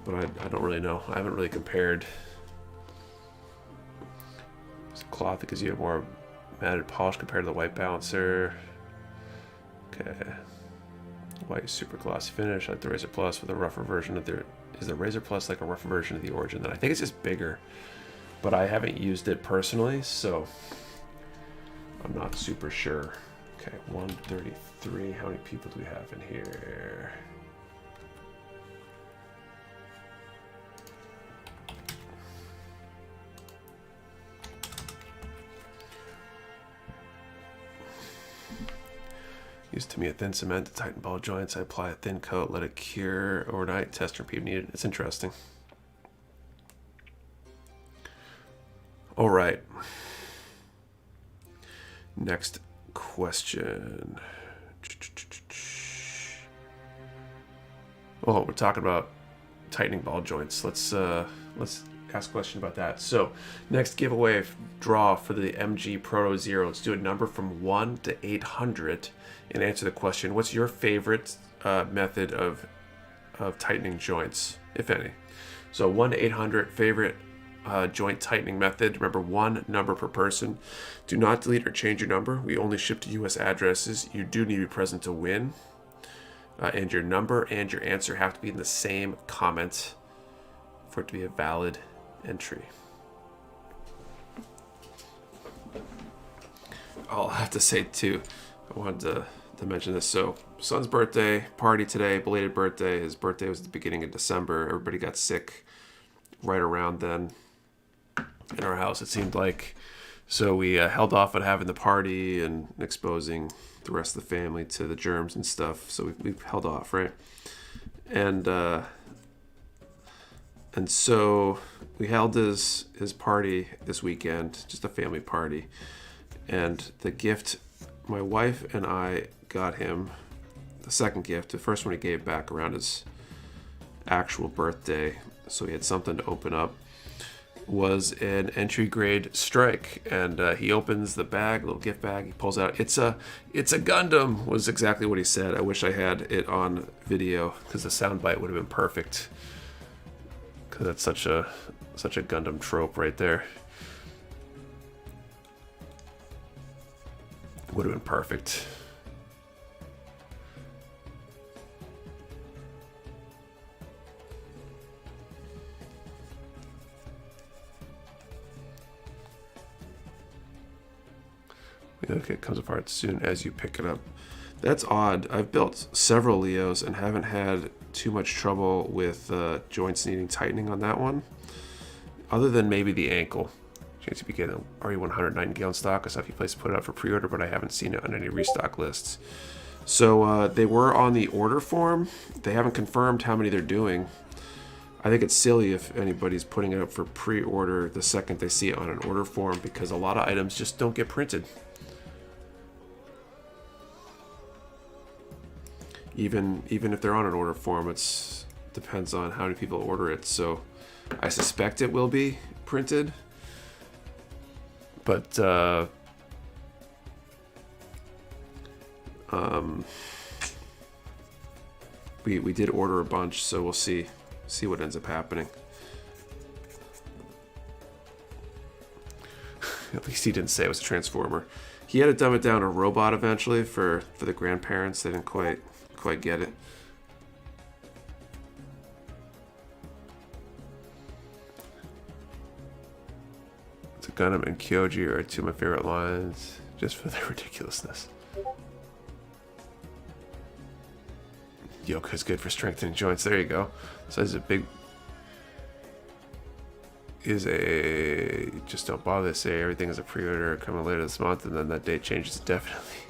But I don't really know. I haven't really compared. It's a cloth that gives you a more matted polish compared to the white balancer. Okay. White super glossy finish, like the Razer Plus with a rougher version of their is the Razor Plus like a rough version of the Origin? Then I think it's just bigger, but I haven't used it personally, so I'm not super sure. Okay, 133. How many people do we have in here? Used to me a thin cement to tighten ball joints. I apply a thin coat, let it cure overnight, test and repeat needed. It's interesting. All right. Next question. Oh, we're talking about tightening ball joints. Let's ask a question about that. So, next giveaway draw for the MG Proto Zero. Let's do a number from 1 to 800 and answer the question: what's your favorite method of tightening joints, if any? So 1 to 800 favorite joint tightening method. Remember, one number per person. Do not delete or change your number. We only ship to U.S. addresses. You do need to be present to win. And your number and your answer have to be in the same comment for it to be a valid entry. I'll have to say too, I wanted to mention this. So, son's birthday party today, belated birthday. His birthday was at the beginning of December. Everybody got sick right around then in our house, it seemed like. So we held off on having the party and exposing the rest of the family to the germs and stuff. So we've held off, right? And so we held his party this weekend, just a family party. And the gift my wife and I got him, the second gift, the first one he gave back around his actual birthday, so he had something to open up, was an entry grade strike. And he opens the bag, little gift bag, he pulls out, it's a Gundam, was exactly what he said. I wish I had it on video because the soundbite would have been perfect, because that's such a Gundam trope right there. Would have been perfect. Okay, it comes apart as soon as you pick it up. That's odd. I've built several Leos and haven't had too much trouble with joints needing tightening on that one, other than maybe the ankle. Chance to be getting RE100 Nightingale in stock. I saw a few places put it out for pre-order, but I haven't seen it on any restock lists. So they were on the order form. They haven't confirmed how many they're doing. I think it's silly if anybody's putting it up for pre-order the second they see it on an order form, because a lot of items just don't get printed. Even if they're on an order form, it depends on how many people order it. So I suspect it will be printed. But we did order a bunch, so we'll see what ends up happening. At least he didn't say it was a transformer. He had to dumb it down to a robot eventually for the grandparents. They didn't quite get it. Gundam and Kyoji are two of my favorite lines, just for their ridiculousness. Yoka's good for strengthening joints. There you go. So it's a big... Just don't bother. Say everything is a pre-order coming later this month, and then that date changes definitely.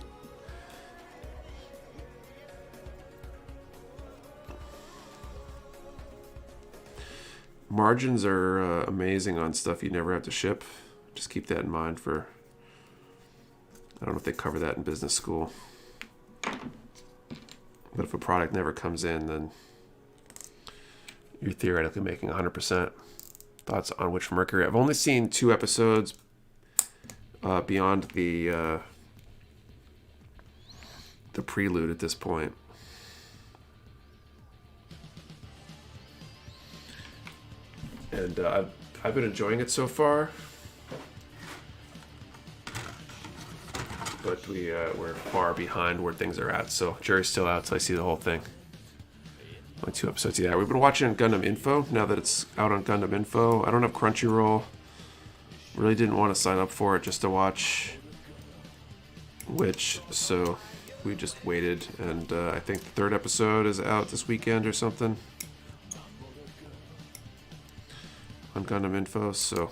Margins are amazing on stuff you never have to ship. Just keep that in mind for... I don't know if they cover that in business school. But if a product never comes in, then you're theoretically making 100%. Thoughts on Witch from Mercury? I've only seen 2 episodes beyond the prelude at this point. And I've been enjoying it so far. But we're far behind where things are at, so jury's still out till I see the whole thing. Only 2 episodes. Yeah, we've been watching Gundam Info now that it's out on Gundam Info. I don't have Crunchyroll. Really didn't want to sign up for it just to watch Witch, so we just waited, and I think the 3rd episode is out this weekend or something on Gundam Info, so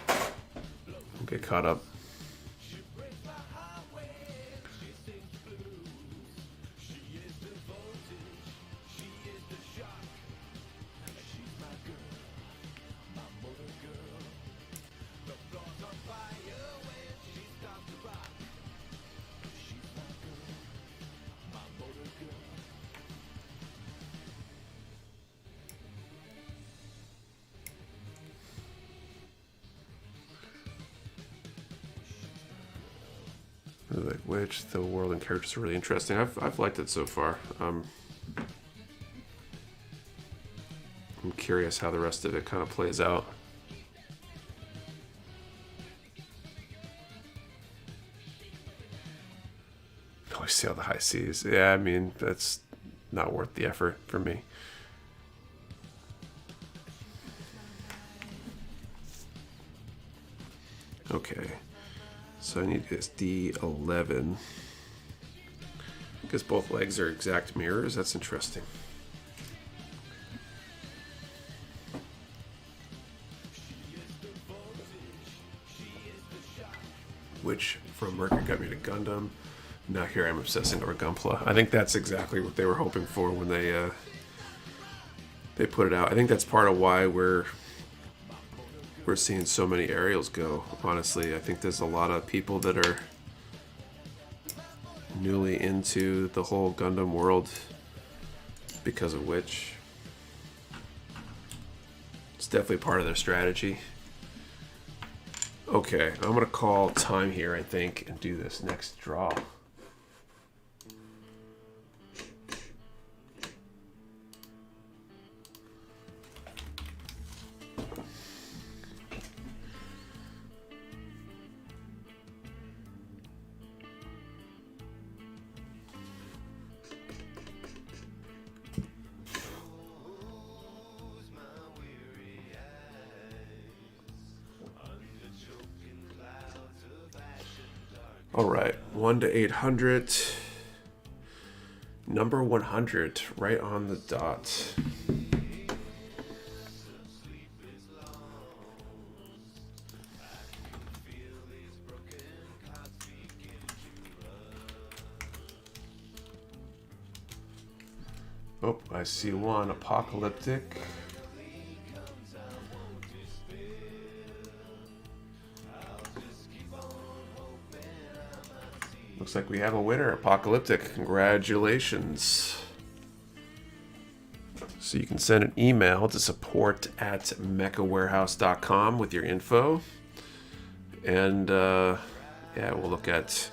we'll get caught up. Like which the world and characters are really interesting. I've liked it so far. I'm curious how the rest of it kind of plays out. Always sail the high seas. Yeah, I mean that's not worth the effort for me. Okay. So I need this D11. Because both legs are exact mirrors. That's interesting. Which from Mercury got me to Gundam. Now here I'm obsessing over Gunpla. I think that's exactly what they were hoping for when they put it out. I think that's part of why we're seeing so many aerials go. Honestly, I think there's a lot of people that are newly into the whole Gundam world because of which. It's definitely part of their strategy. Okay, I'm gonna call time here, I think, and do this next draw. All right, 1 to 800. Number 100, right on the dot. Oh, I see one. Apocalyptic. Looks like we have a winner, Apocalyptic. Congratulations. So you can send an email to support@mechawarehouse.com with your info. And yeah, we'll look at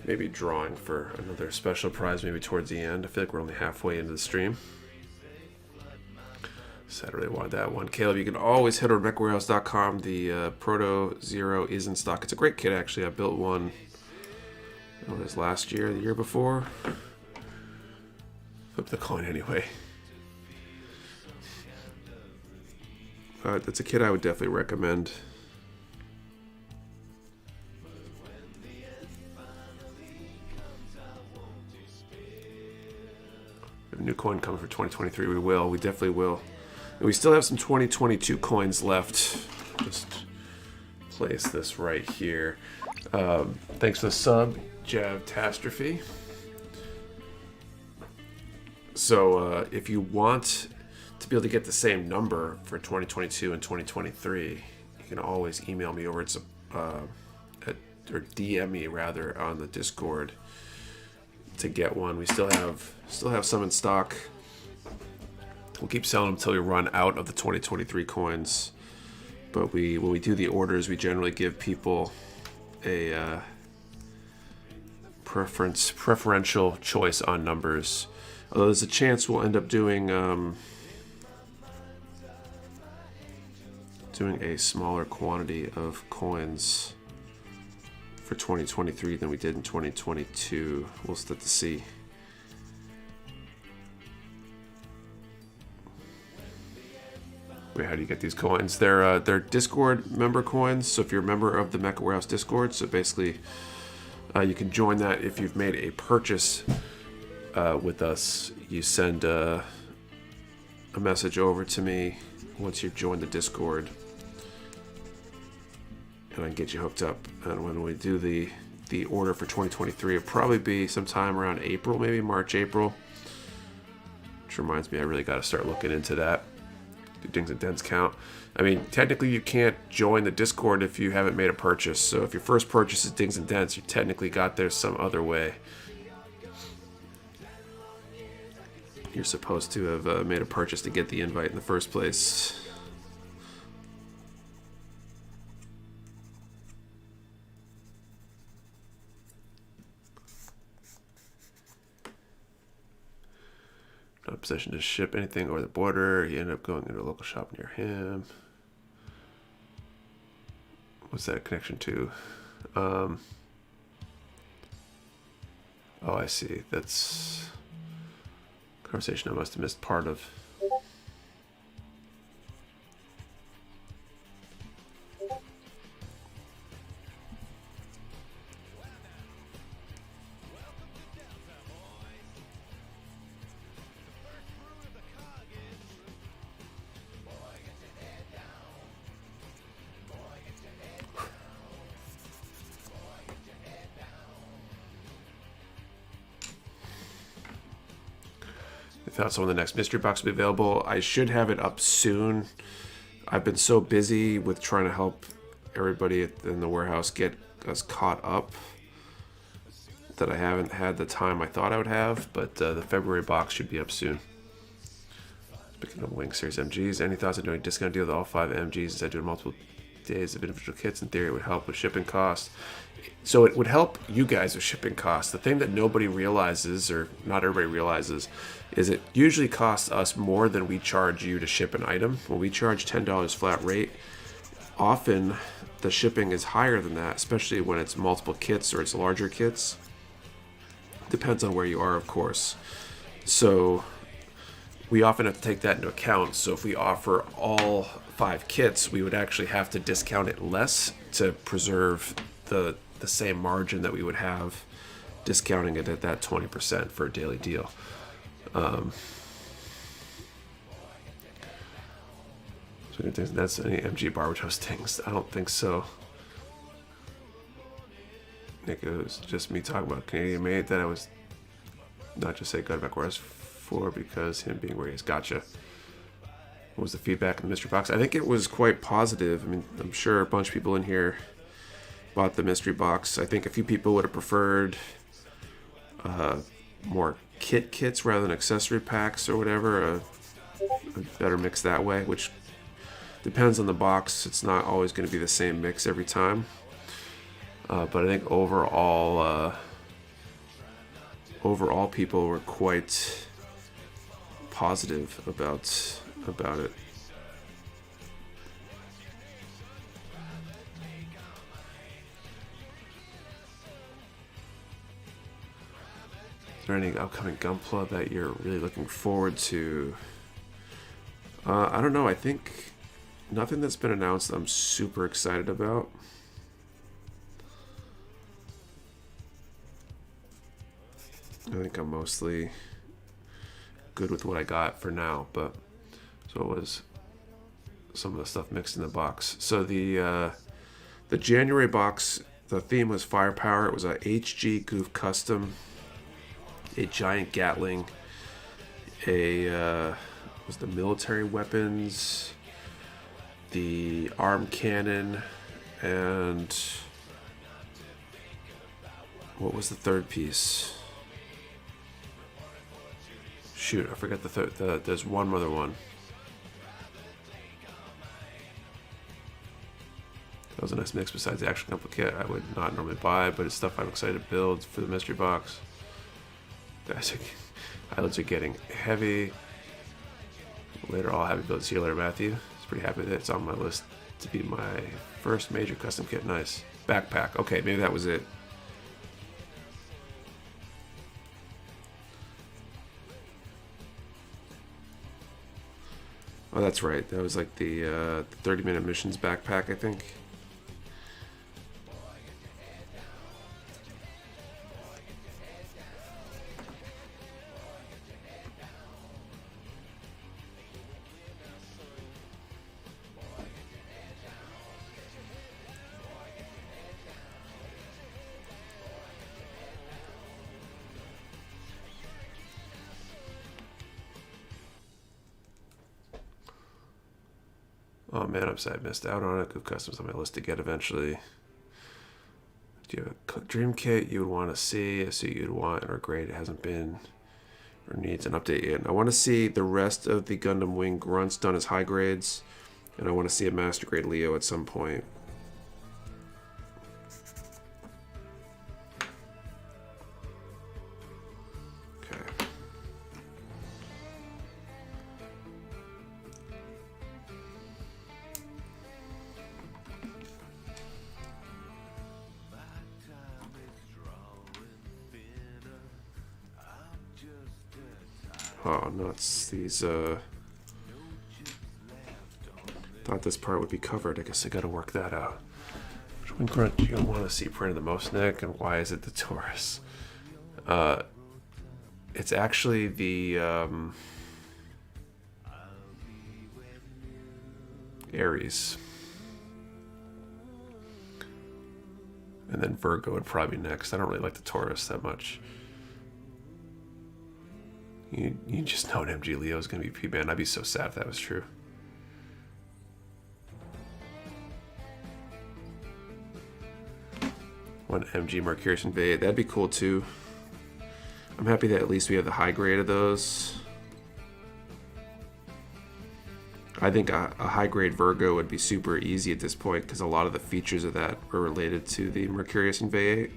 maybe drawing for another special prize maybe towards the end. I feel like we're only halfway into the stream. So I really wanted that one. Caleb, you can always head over to mechawarehouse.com. The Proto Zero is in stock. It's a great kit, actually. I built one. It was last year, the year before. Flip the coin anyway. That's a kit I would definitely recommend. If a new coin coming for 2023, we will. We definitely will. And we still have some 2022 coins left. Just place this right here. Thanks for the sub, Javtastrophe. So if you want to be able to get the same number for 2022 and 2023, you can always email me over or DM me rather on the Discord to get one. We still have some in stock. We'll keep selling them until we run out of the 2023 coins. But when we do the orders, we generally give people a preferential choice on numbers. Although there's a chance we'll end up doing a smaller quantity of coins for 2023 than we did in 2022. We'll still have to see. Wait, how do you get these coins? They're Discord member coins. So if you're a member of the Mecha Warehouse Discord, so basically you can join that if you've made a purchase with us. You send a message over to me once you've joined the Discord, and I can get you hooked up. And when we do the order for 2023, it'll probably be sometime around April, maybe March, April. Which reminds me, I really got to start looking into that. Do dings and dents count? I mean, technically you can't join the Discord if you haven't made a purchase. So if your first purchase is dings and dents, you technically got there some other way. You're supposed to have made a purchase to get the invite in the first place. Not in possession to ship anything over the border. You end up going into a local shop near him. What's that a connection to? Oh, I see. That's conversation I must have missed part of. So when the next mystery box will be available, I should have it up soon. I've been so busy with trying to help everybody in the warehouse get us caught up that I haven't had the time I thought I would have, but the February box should be up soon. Speaking of Wing Series MGs, any thoughts on doing a discount deal with all 5 MGs instead of doing multiple days of individual kits? In theory, it would help with shipping costs. So it would help you guys with shipping costs. The thing that nobody realizes, or not everybody realizes, is it usually costs us more than we charge you to ship an item. When we charge $10 flat rate, often the shipping is higher than that, especially when it's multiple kits or it's larger kits. Depends on where you are, of course. So we often have to take that into account. So if we offer all 5 kits, we would actually have to discount it less to preserve the same margin that we would have discounting it at that 20% for a daily deal. So that's any MG Barbatos things. I don't think so. Nick, it was just me talking about Canadian made that I was not just say go back where I was for because him being where he is. Gotcha. What was the feedback in the mystery box? I think it was quite positive. I mean, I'm sure a bunch of people in here bought the mystery box. I think a few people would have preferred more kits rather than accessory packs or whatever. A better mix that way, which depends on the box. It's not always going to be the same mix every time. But I think overall people were quite positive about it. Is there any upcoming Gunpla that you're really looking forward to? I don't know. I think nothing that's been announced I'm super excited about. I think I'm mostly good with what I got for now, but so it was some of the stuff mixed in the box. So the January box, the theme was firepower. It was a HG Goof Custom, a giant Gatling, was the military weapons, the arm cannon, and what was the third piece? Shoot, I forgot the third. There's one other one. That was a nice mix besides the action couple kit I would not normally buy, but it's stuff I'm excited to build for the mystery box. Eyelids are getting heavy. Later, I'll have you build. See you later, Matthew. I was pretty happy that it's on my list to be my first major custom kit. Nice. Backpack. Okay, maybe that was it. Oh, that's right. That was like the 30-minute missions backpack, I think. Oh man, I'm sad I missed out on it. Good customs on my list to get eventually. Do you have a dream kit you would want to see? A suit you'd want or grade it hasn't been or needs an update yet? I want to see the rest of the Gundam Wing grunts done as high grades, and I want to see a master grade Leo at some point. Oh, nuts. These, thought this part would be covered. I guess I gotta work that out. Which one grunt do you want to see printed the most, Nick? And why is it the Taurus? It's actually the, Aries. And then Virgo would probably be next. I don't really like the Taurus that much. You just know an MG Leo is going to be P-banned. I'd be so sad if that was true. One MG Mercurius and Vade. That'd be cool too. I'm happy that at least we have the high grade of those. I think a high grade Virgo would be super easy at this point because a lot of the features of that are related to the Mercurius and Vade.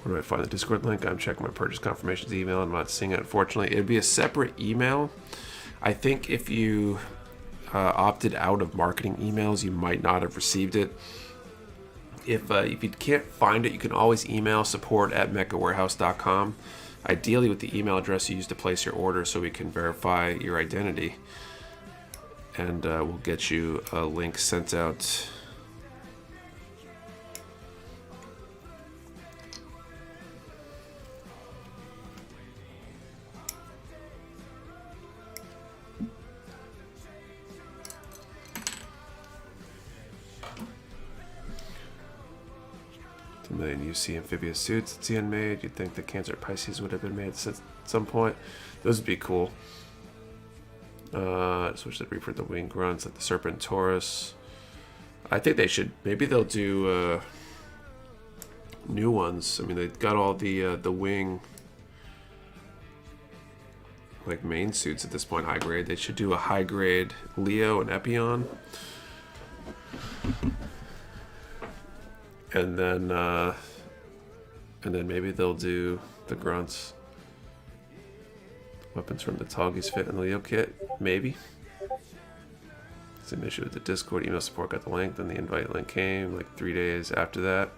Where do I find the Discord link? I'm checking my purchase confirmations email. I'm not seeing it, unfortunately. It'd be a separate email. I think if you opted out of marketing emails, you might not have received it. If you can't find it, you can always email support@mechawarehouse.com. Ideally with the email address you use to place your order so we can verify your identity. And we'll get you a link sent out. A million UC amphibious suits at CN made. You'd think the Cancer Pisces would have been made at some point. Those would be cool. Switch to reprint the wing grunts like the Serpent Taurus. I think they should. Maybe they'll do new ones. I mean, they've got all the wing like main suits at this point, high grade. They should do a high grade Leo and Epion. And then maybe they'll do the grunts. Weapons from the Toggies fit in the Leo kit, maybe. It's an issue with the Discord email support. Got the link, then the invite link came like 3 days after that.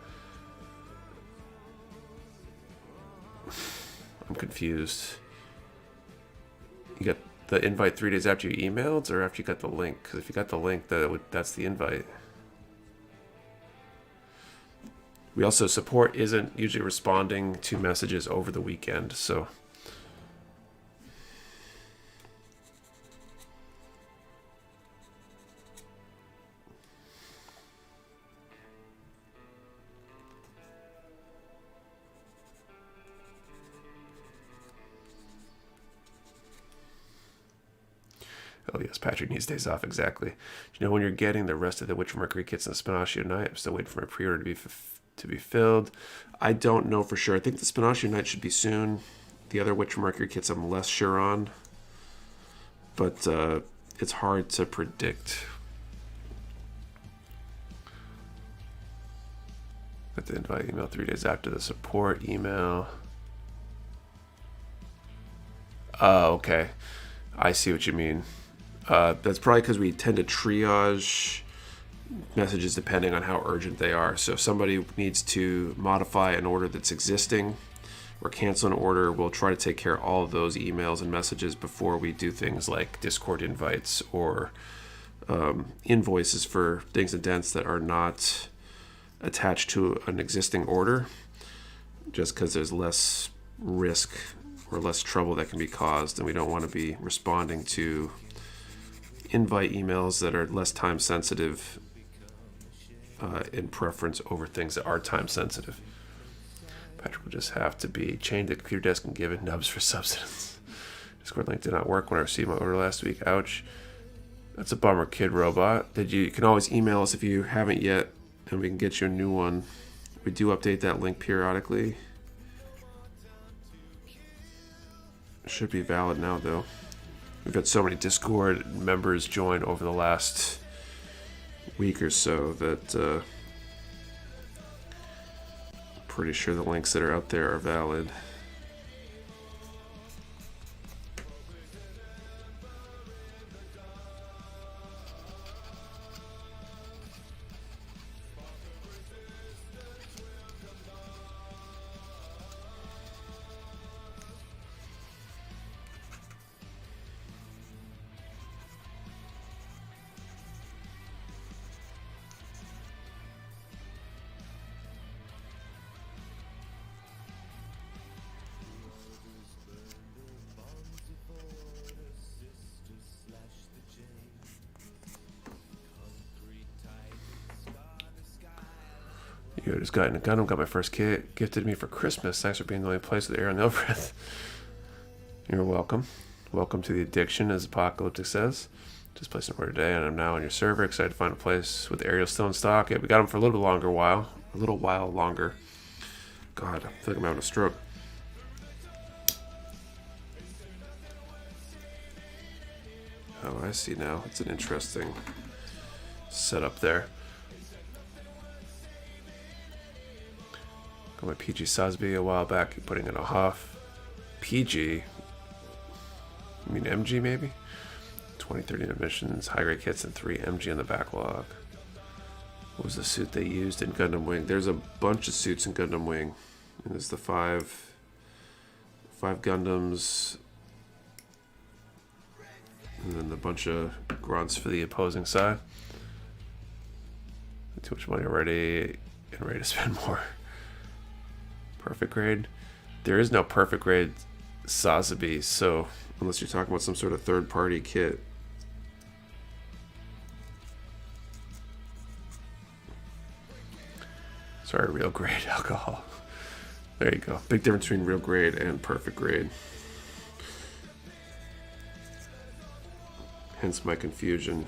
I'm confused. You got the invite 3 days after you emailed, or after you got the link? Because if you got the link, that's the invite. We also support isn't usually responding to messages over the weekend, so. Oh yes, Patrick needs days off, exactly. You know, when you're getting the rest of the Witcher Mercury kits and the Spinaccio Knight, I'm still waiting for my pre-order to be to be filled. I don't know for sure. I think the Spinache Unite should be soon. The other Witch Mercury kits I'm less sure on. But it's hard to predict. Got the invite email 3 days after the support email. Oh, okay. I see what you mean. That's probably because we tend to triage messages depending on how urgent they are. So if somebody needs to modify an order that's existing or cancel an order, we'll try to take care of all of those emails and messages before we do things like Discord invites or invoices for things and dents that are not attached to an existing order, just because there's less risk or less trouble that can be caused, and we don't want to be responding to invite emails that are less time sensitive in preference over things that are time sensitive. Patrick will just have to be chained to the computer desk and given nubs for substance. Discord link did not work when I received my order last week. Ouch. That's a bummer, Kid Robot. You can always email us if you haven't yet, and we can get you a new one. We do update that link periodically. It should be valid now, though. We've had so many Discord members join over the last week or so that I'm pretty sure the links that are out there are valid. Yo, just got in a Gundam, got my first kit gifted me for Christmas. Thanks for being the only place with air on the overhead. You're welcome. Welcome to the addiction, as Apocalyptic says. Just placed an order today, and I'm now on your server. Excited to find a place with aerial still in stock. Yeah, we got them for a little while longer. God, I feel like I'm having a stroke. Oh, I see now. It's an interesting setup there. Got my PG Sosby a while back, putting in a Huff. PG? I mean MG maybe? 2013 emissions, high grade kits, and 3 MG in the backlog. What was the suit they used in Gundam Wing? There's a bunch of suits in Gundam Wing. And there's the five Gundams, and then a bunch of grunts for the opposing side. Too much money already and ready to spend more. Perfect grade. There is no perfect grade Sazabi, so unless you're talking about some sort of third-party kit. Sorry, real grade alcohol. There you go. Big difference between real grade and perfect grade. Hence my confusion.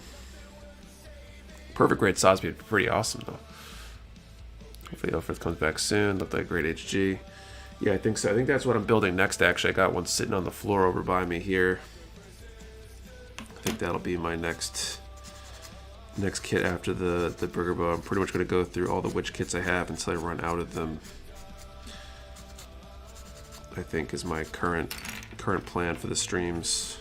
Perfect grade Sazabi would be pretty awesome, though. Hopefully Elfrith comes back soon. Looked like great HG. Yeah, I think so. I think that's what I'm building next, actually. I got one sitting on the floor over by me here. I think that'll be my next kit after the Beguir-Beu. I'm pretty much going to go through all the witch kits I have until I run out of them. I think is my current plan for the streams.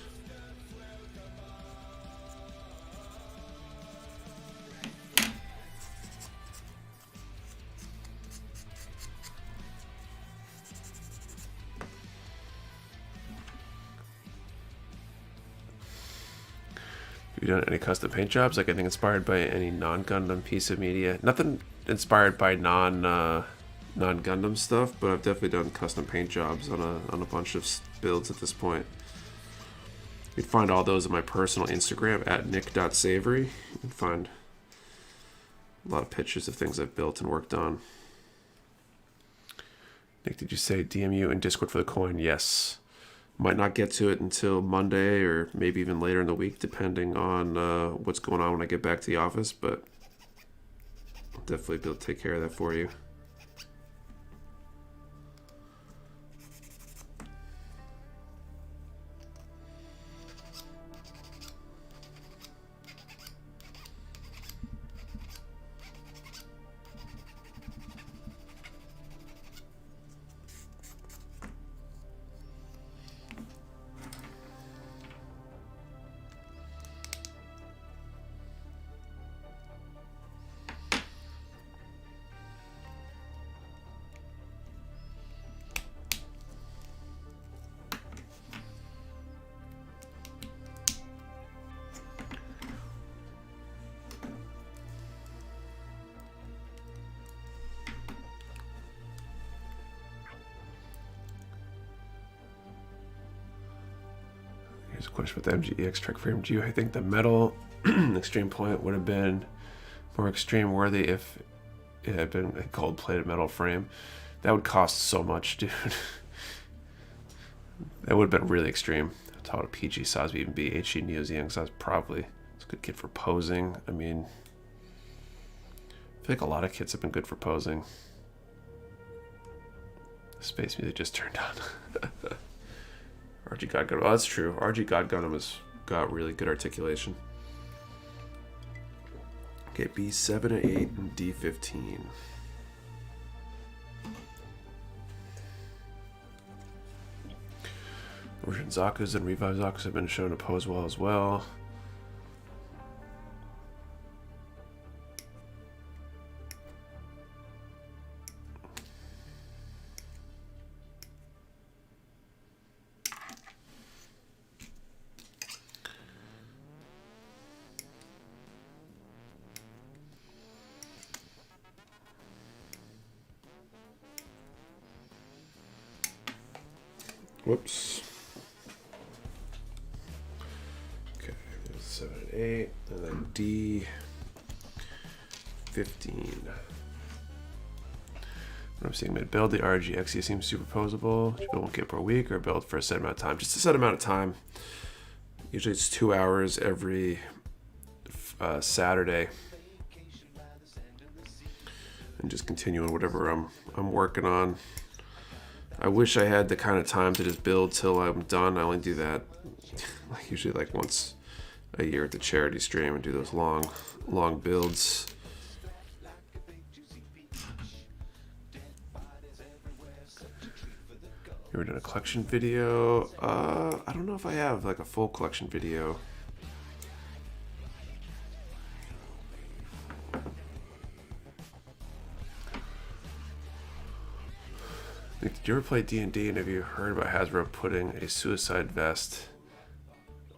Have you done any custom paint jobs? Like anything inspired by any non-Gundam piece of media? Nothing inspired by non-Gundam stuff, but I've definitely done custom paint jobs on a bunch of builds at this point. You can find all those on my personal Instagram at nick.savory. You can find a lot of pictures of things I've built and worked on. Nick, did you say DMU and Discord for the coin? Yes. Might not get to it until Monday or maybe even later in the week, depending on what's going on when I get back to the office, but I'll definitely be able to take care of that for you. Here's a question with the MGEX track frame. Do you think the metal extreme point would have been more extreme worthy if it had been a gold-plated metal frame? That would cost so much, dude. That would have been really extreme. How would a PG size would even be? HG Neo size probably. It's a good kit for posing. I mean, I feel like a lot of kits have been good for posing. Space music just turned on. RG God Gundam. Oh, that's true. RG God Gundam has got really good articulation. Okay, B7 and 8 and D15. Origin Zaku's and Revive Zaku's have been shown to pose well as well. Whoops. Okay, 7 and 8, and then D15. I'm seeing mid-build, the RGXE seems superposable. You build one kit per week or build for a set amount of time. Just a set amount of time. Usually it's 2 hours every Saturday. And just continuing whatever I'm working on. I wish I had the kind of time to just build till I'm done. I only do that usually like once a year at the charity stream and do those long builds. You ever done a collection video? I don't know if I have like a full collection video. Did you ever play D&D, and have you heard about Hasbro putting a suicide vest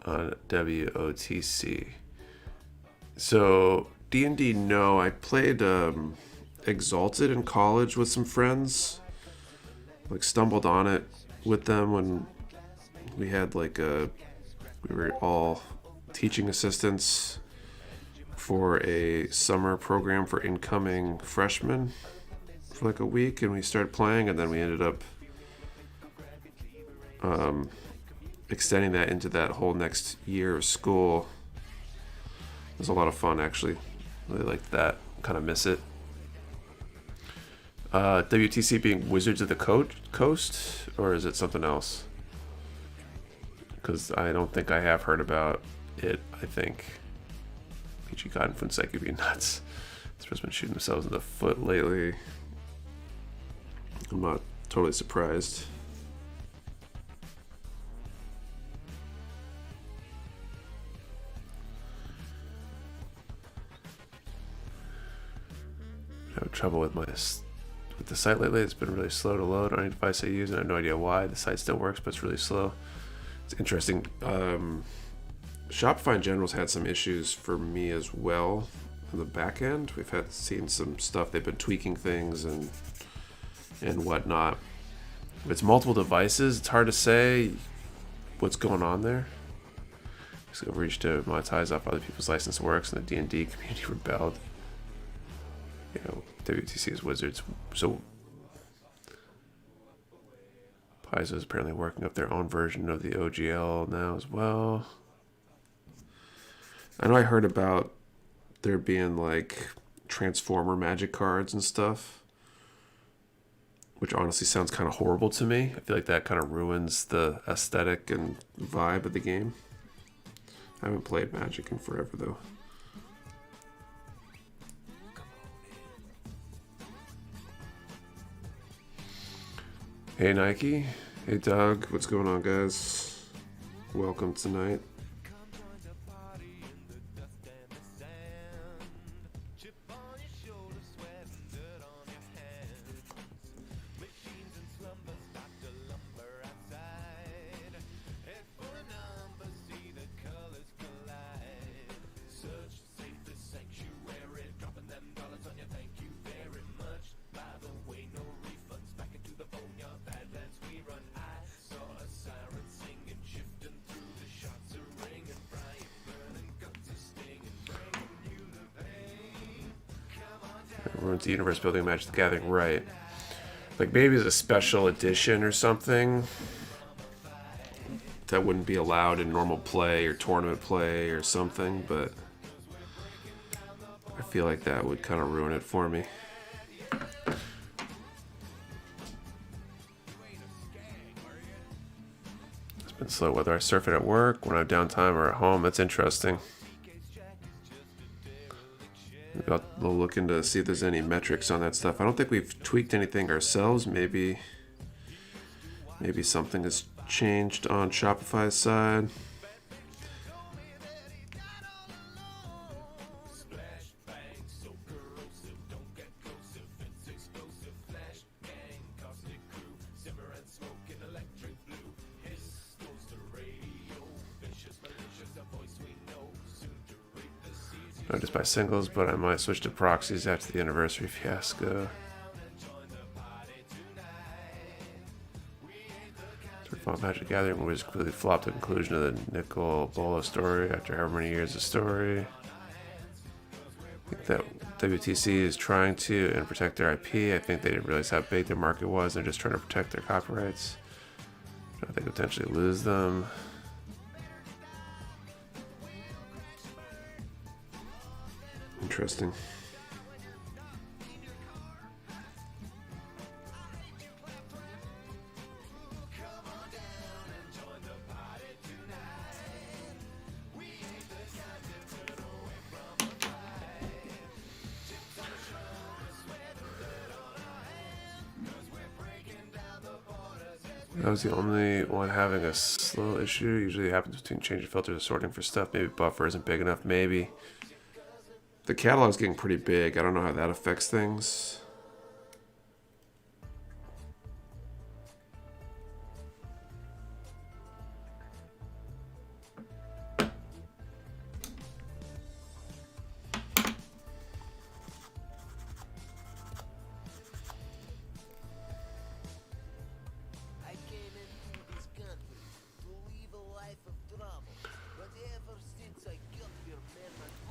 on WOTC? So D&D, no. I played Exalted in college with some friends. Like stumbled on it with them when we had we were all teaching assistants for a summer program for incoming freshmen for like a week, and we started playing, and then we ended up extending that into that whole next year of school. It was a lot of fun, actually. Really liked that. Kind of miss it. WTC being Wizards of the Coast, or is it something else? Because I don't think I have heard about it. I think PG God and Funsei could be nuts. This person's been shooting themselves in the foot lately. I'm not totally surprised. I have trouble with the site lately. It's been really slow to load on any device I use, and I have no idea why. The site still works, but it's really slow. It's interesting. Shopify in general's had some issues for me as well on the back end. We've seen some stuff. They've been tweaking things and whatnot. If it's multiple devices, it's hard to say what's going on there. Just go reach to monetize off other people's license works, and the D&D community rebelled. You know, WTC is Wizards. So Paizo is apparently working up their own version of the OGL now as well. I know I heard about there being like Transformer magic cards and stuff, which honestly sounds kind of horrible to me. I feel like that kind of ruins the aesthetic and vibe of the game. I haven't played Magic in forever though. Hey Nike, hey Doug, what's going on guys? Welcome tonight. ruins the universe building Magic the Gathering, right? Like maybe it's a special edition or something that wouldn't be allowed in normal play or tournament play or something, but I feel like that would kind of ruin it for me. It's been slow whether I surf it at work, when I have downtime, or at home. That's interesting. Maybe I'll look into see if there's any metrics on that stuff. I don't think we've tweaked anything ourselves. Maybe something has changed on Shopify's side. Not just by singles, but I might switch to proxies after the anniversary fiasco. Magic Gathering was completely flopped the conclusion of the Nicol Bola story after however many years of story. I think that WTC is trying to and protect their IP. I think they didn't realize how big their market was. They're just trying to protect their copyrights. I think potentially lose them. Interesting. I was the only one having a slow issue. Usually it happens between changing filters and sorting for stuff. Maybe buffer isn't big enough. Maybe. The catalog's getting pretty big. I don't know how that affects things.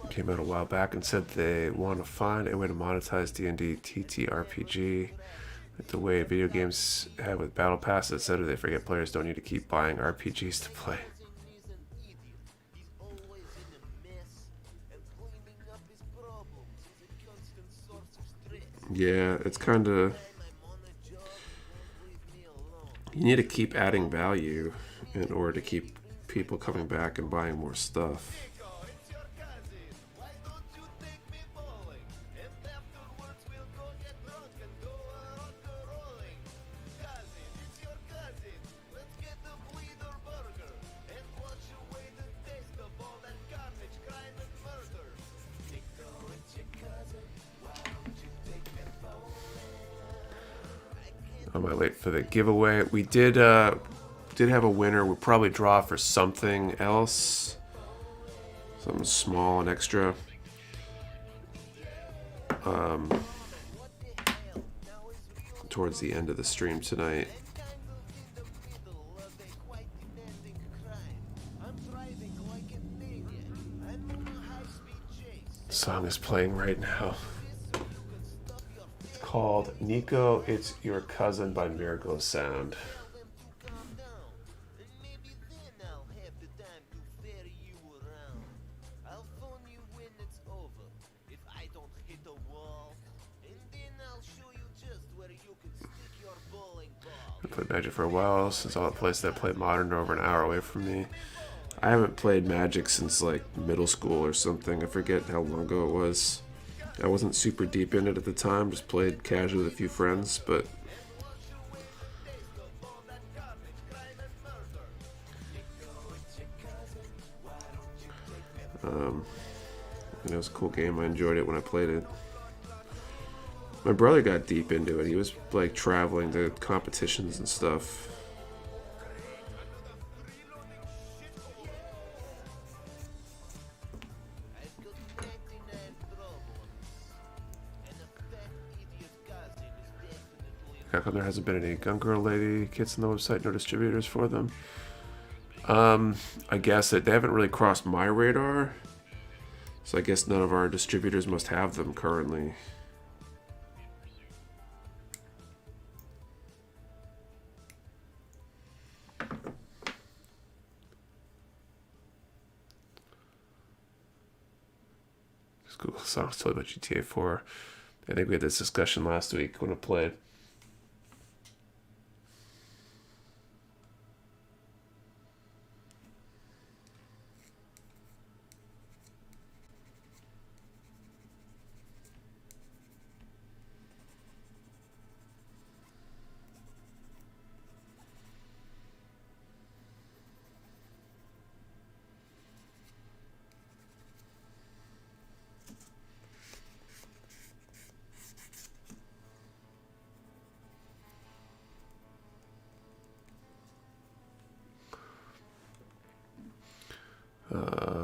Came out a while back and said they want to find a way to monetize D&D TTRPG. Like the way video games have with Battle Pass, etc. They forget players don't need to keep buying RPGs to play. Yeah, it's kind of... You need to keep adding value in order to keep people coming back and buying more stuff. I might wait for the giveaway. We did have a winner. We'll probably draw for something else. Something small and extra. Towards the end of the stream tonight. The song is playing right now. Called Nico, It's Your Cousin by Miracle Sound. I played Magic for a while, since all the places that played Modern are over an hour away from me. I haven't played Magic since like middle school or something. I forget how long ago it was. I wasn't super deep in it at the time, just played casually with a few friends, but it was a cool game. I enjoyed it when I played it. My brother got deep into it. He was like traveling to competitions and stuff. How come there hasn't been any Gun Girl Lady kits on the website, no distributors for them? I guess that they haven't really crossed my radar, so I guess none of our distributors must have them currently. Cool songs told about GTA 4. I think we had this discussion last week when I played.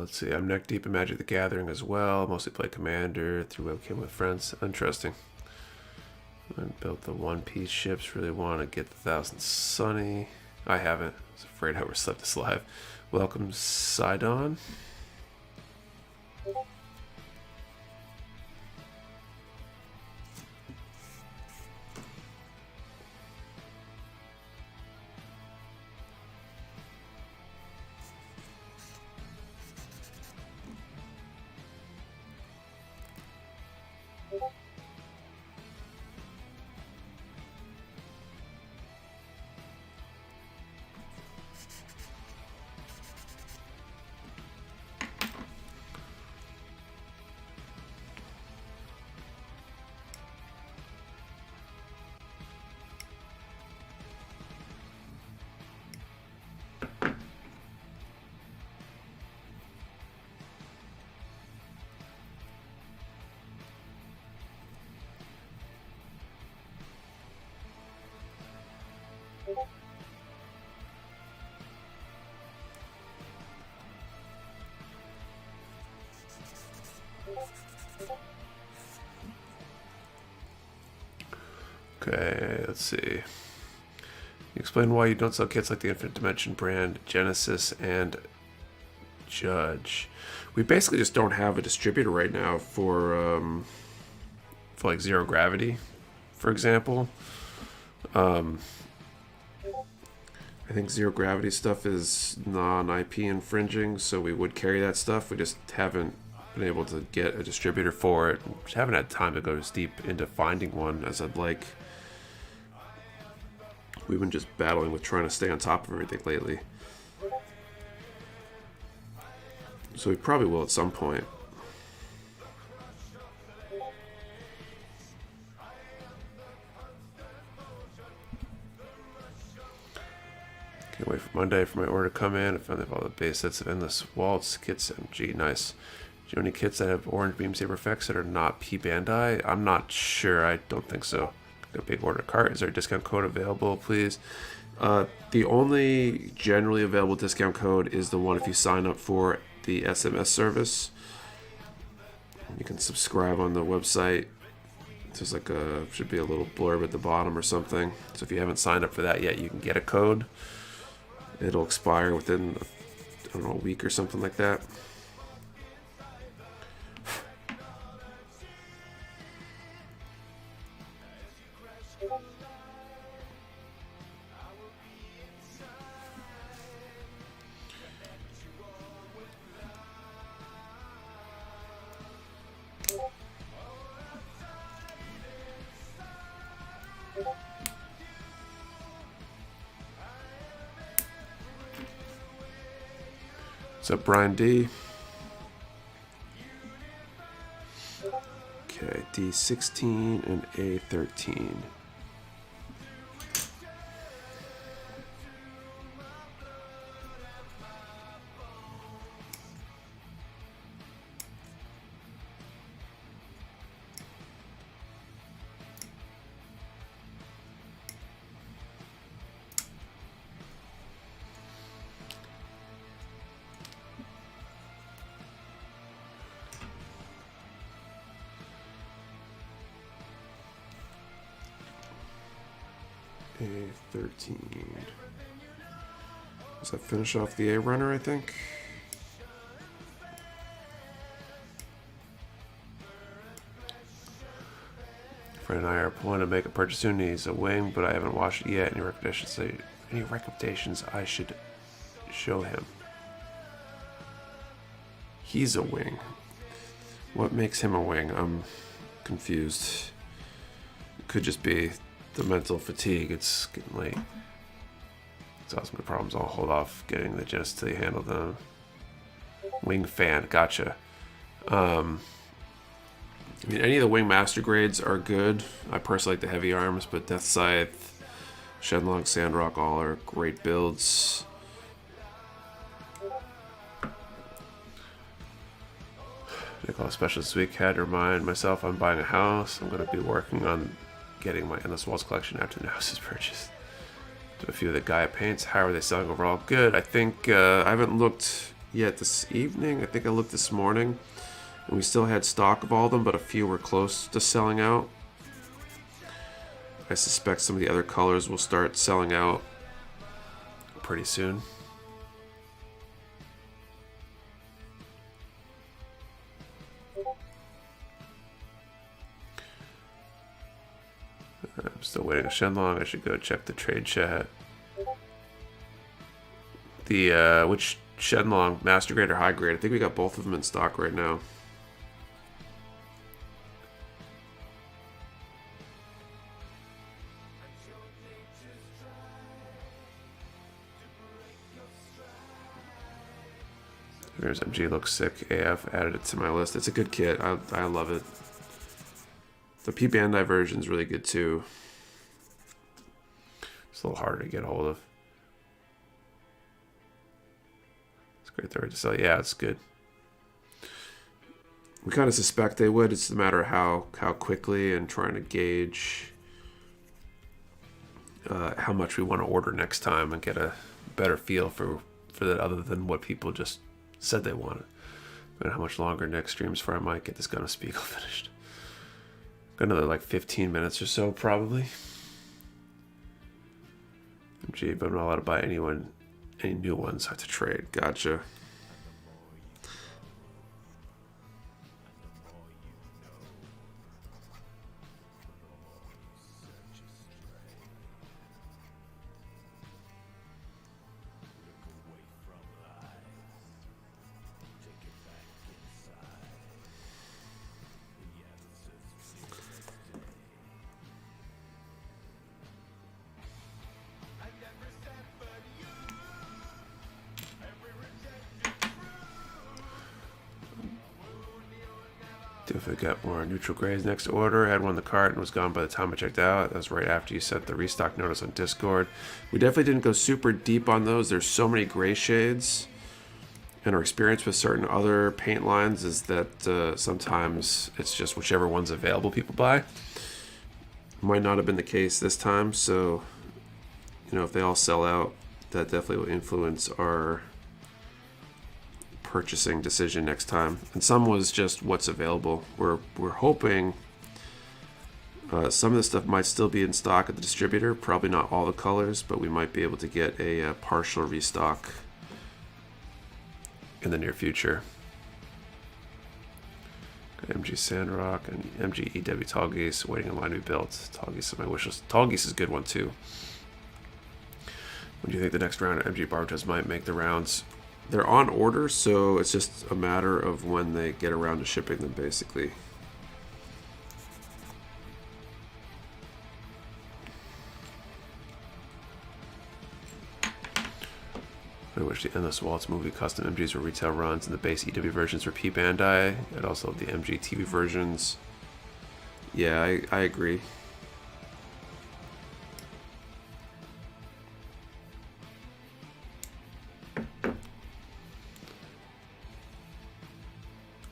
Let's see, I'm neck deep in Magic the Gathering as well. Mostly play Commander through webcam with friends. Interesting. I built the One Piece ships. Really want to get the 1000 Sunny. I haven't. I was afraid I overslept this live. Welcome, Sidon. Okay, let's see. You explain why you don't sell kits like the Infinite Dimension brand, Genesis, and Judge. We basically just don't have a distributor right now for like Zero Gravity, for example. I think Zero Gravity stuff is non-IP infringing, so we would carry that stuff. We just haven't been able to get a distributor for it. Just haven't had time to go as deep into finding one as I'd like. We've been just battling with trying to stay on top of everything lately. So we probably will at some point. Can't wait for Monday for my order to come in. I finally have all the base sets of Endless Waltz kits. MG, nice. Do you know any kits that have orange beam saber effects that are not P Bandai? I'm not sure. I don't think so. A big order cart. Is there a discount code available, please? The only generally available discount code is the one if you sign up for the SMS service. You can subscribe on the website. There's like should be a little blurb at the bottom or something. So if you haven't signed up for that yet, you can get a code. It'll expire within, I don't know, a week or something like that. What's up, Brian D? Okay, D16 and A13. A13. Does that finish off the A runner, I think? Fred and I are planning to make a purchase soon. He's a wing, but I haven't watched it yet. Any recommendations I should show him? He's a wing. What makes him a wing? I'm confused. It could just be the mental fatigue. It's getting late. It's also my problems. I'll hold off getting the gist till you handle them. Wing fan, gotcha. I mean, any of the wing master grades are good. I personally like the heavy arms, but Death Scythe, Shenlong, Sandrock, all are great builds. Nickel Special this week had to remind myself I'm buying a house. I'm going to be working on getting my Endless Walls collection after the house is purchased. Do a few of the Gaia paints. How are they selling overall? Good. I think I haven't looked yet this evening. I think I looked this morning. And we still had stock of all of them, but a few were close to selling out. I suspect some of the other colors will start selling out pretty soon. I'm still waiting on Shenlong. I should go check the trade chat. The which Shenlong, master grade or high grade? I think we got both of them in stock right now. There's MG, looks sick AF. Added it to my list. It's a good kit. I love it. The P Bandai version is really good too. It's a little harder to get a hold of. It's great they're ready to sell. Yeah, it's good. We kind of suspect they would. It's a matter of how quickly and trying to gauge how much we want to order next time and get a better feel for that other than what people just said they wanted. And how much longer next streams for I might get this Gundam Spiegel finished. Got another like 15 minutes or so probably. MG, but I'm not allowed to buy any new ones. I have to trade. Gotcha. If we got more neutral grades next order, I had one in the cart and was gone by the time I checked out. That was right after you sent the restock notice on Discord. We definitely didn't go super deep on those. There's so many gray shades, and our experience with certain other paint lines is that sometimes it's just whichever one's available people buy. Might not have been the case this time, so you know, if they all sell out, that definitely will influence our purchasing decision next time. And some was just what's available. We're hoping some of the stuff might still be in stock at the distributor, probably not all the colors, but we might be able to get a partial restock in the near future. MG Sandrock and MG EW Tallgeese waiting in line to be built. Tallgeese is my wish list. Tallgeese is a good one too. When do you think the next round of MG Barbatos might make the rounds? They're on order, so it's just a matter of when they get around to shipping them, basically. I wish the Endless Waltz movie custom MGs were retail runs and the base EW versions were P Bandai, and also the MG TV versions. Yeah, I agree.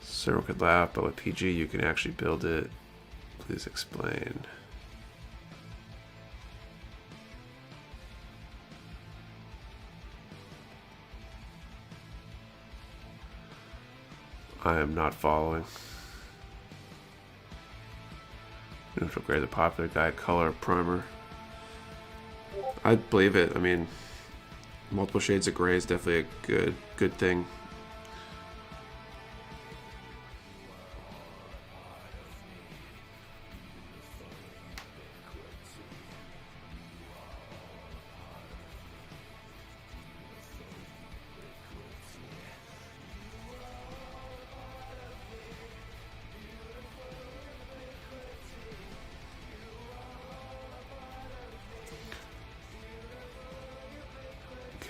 Cyril could laugh, but with PG you can actually build it. Please explain. I am not following. Neutral gray, the popular guide color primer. I believe it. I mean, multiple shades of gray is definitely a good thing.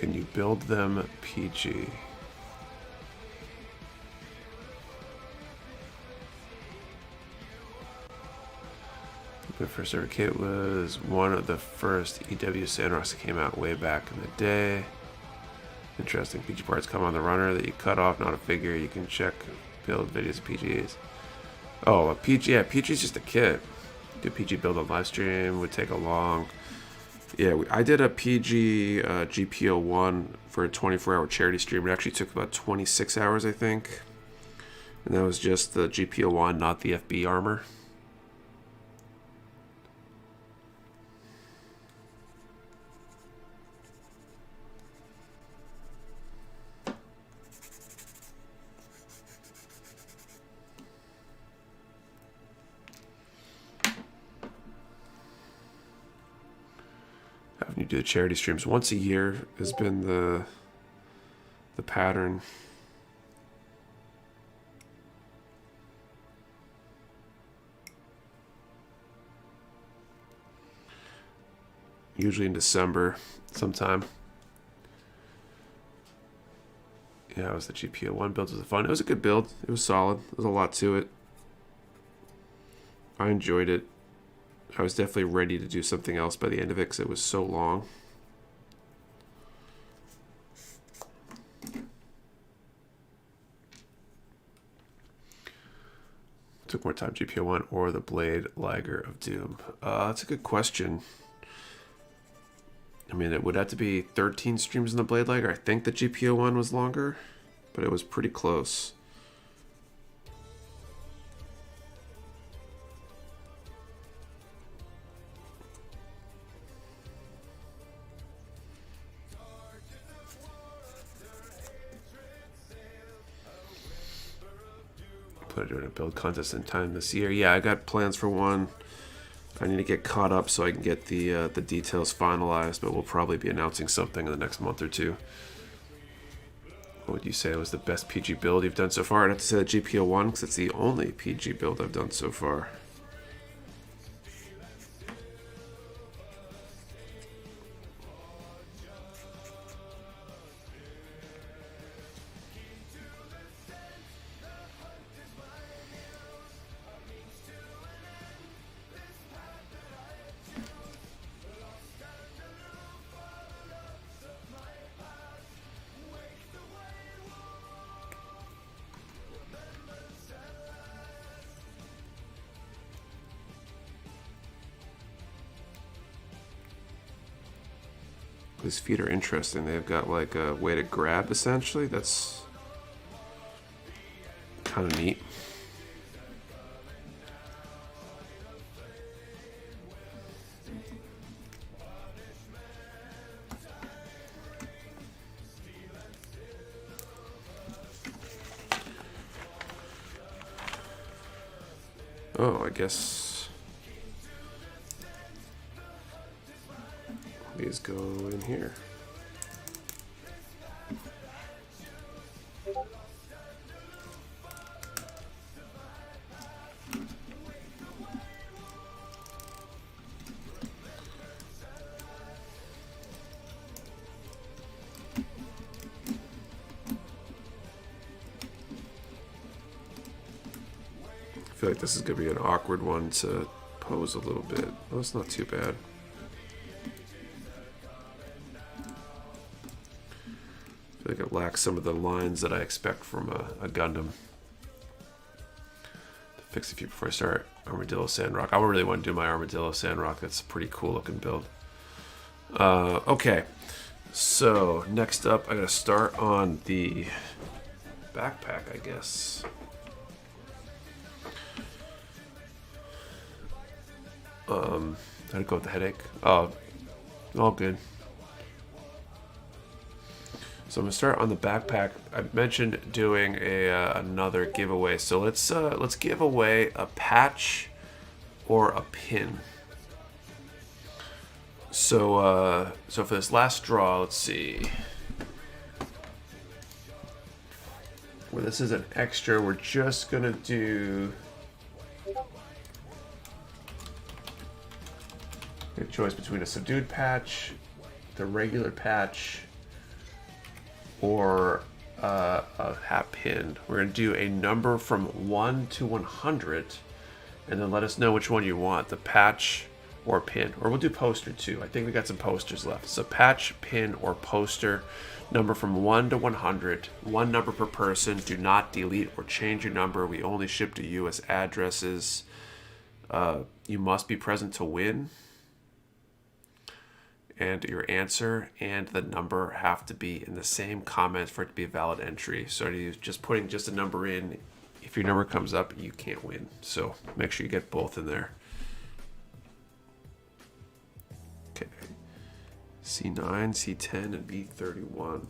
Can you build them PG? The first ever kit was one of the first EW Sandrocks that came out way back in the day. Interesting. PG parts come on the runner that you cut off, not a figure. You can check build videos of PGs. Oh, a PG. Yeah, PG is just a kit. Do PG build on live stream would take a long. Yeah, I did a PG GPO1 for a 24-hour charity stream. It actually took about 26 hours, I think. And that was just the GPO1, not the FB armor. Having you do the charity streams once a year has been the pattern. Usually in December sometime. Yeah, it was the GPO1 build. It was fun. It was a good build. It was solid. There was a lot to it. I enjoyed it. I was definitely ready to do something else by the end of it because it was so long. Took more time, GPO1 or the Blade Liger of Doom? That's a good question. I mean, it would have to be 13 streams in the Blade Liger. I think the GPO1 was longer, but it was pretty close. Put it in a build contest in time this year. Yeah, I got plans for one. I need to get caught up so I can get the details finalized, but we'll probably be announcing something in the next month or two. What would you say was the best PG build you've done so far? I'd have to say the GPO1 because it's the only PG build I've done so far. These feet are interesting. They've got like a way to grab, essentially. That's kind of neat. Oh, I guess these go in here. I feel like this is going to be an awkward one to pose a little bit. Oh, it's not too bad. I feel like it lacks some of the lines that I expect from a Gundam. To fix a few before I start Armadillo Sandrock. I really want to do my Armadillo Sandrock. That's a pretty cool looking build. Okay, so next up I gotta start on the backpack, I guess. How'd it go with the headache? Oh, all good. So I'm gonna start on the backpack. I mentioned doing another giveaway. So let's give away a patch or a pin. So for this last draw, let's see. Well, this is an extra. We're just gonna do a choice between a subdued patch, the regular patch, or a hat pin. We're going to do a number from 1 to 100, and then let us know which one you want, the patch or pin. Or we'll do poster too. I think we got some posters left. So patch, pin, or poster, number from 1 to 100, one number per person. Do not delete or change your number. We only ship to US addresses. You must be present to win. And your answer and the number have to be in the same comment for it to be a valid entry. So you just putting just a number in, if your number comes up, you can't win. So make sure you get both in there. Okay. C9, C10, and B31.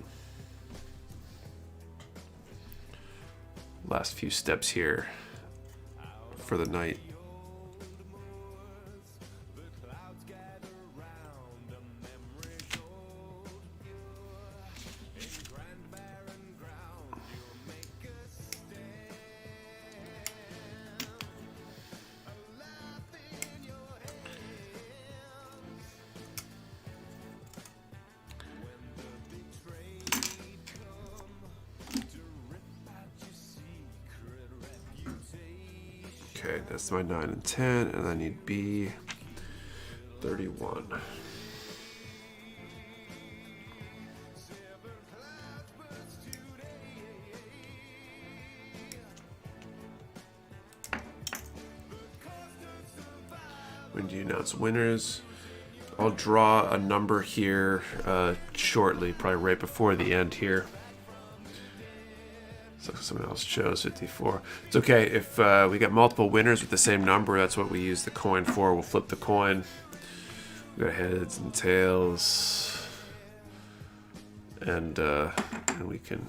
Last few steps here for the night. Okay, that's my 9 and 10, and I need B31. When do you announce winners? I'll draw a number here shortly, probably right before the end here. So someone else chose 54. It's okay if we get multiple winners with the same number. That's what we use the coin for. We'll flip the coin. We got heads and tails, and we can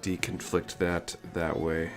deconflict that way.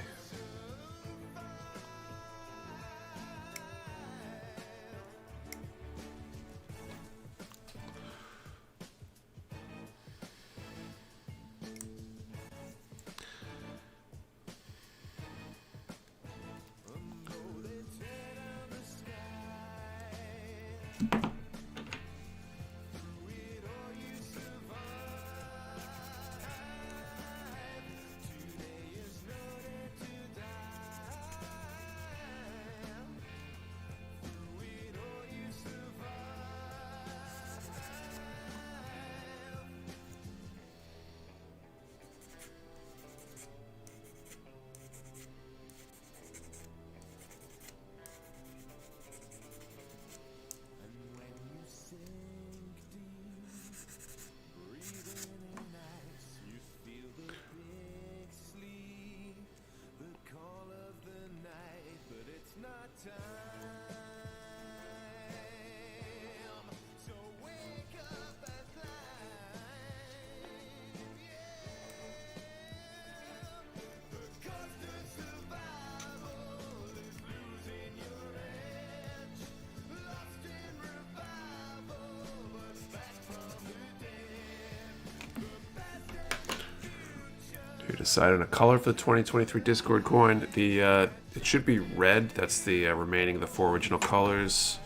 Decide on a color for the 2023 Discord coin. It should be red. That's the remaining of the 4 original colors.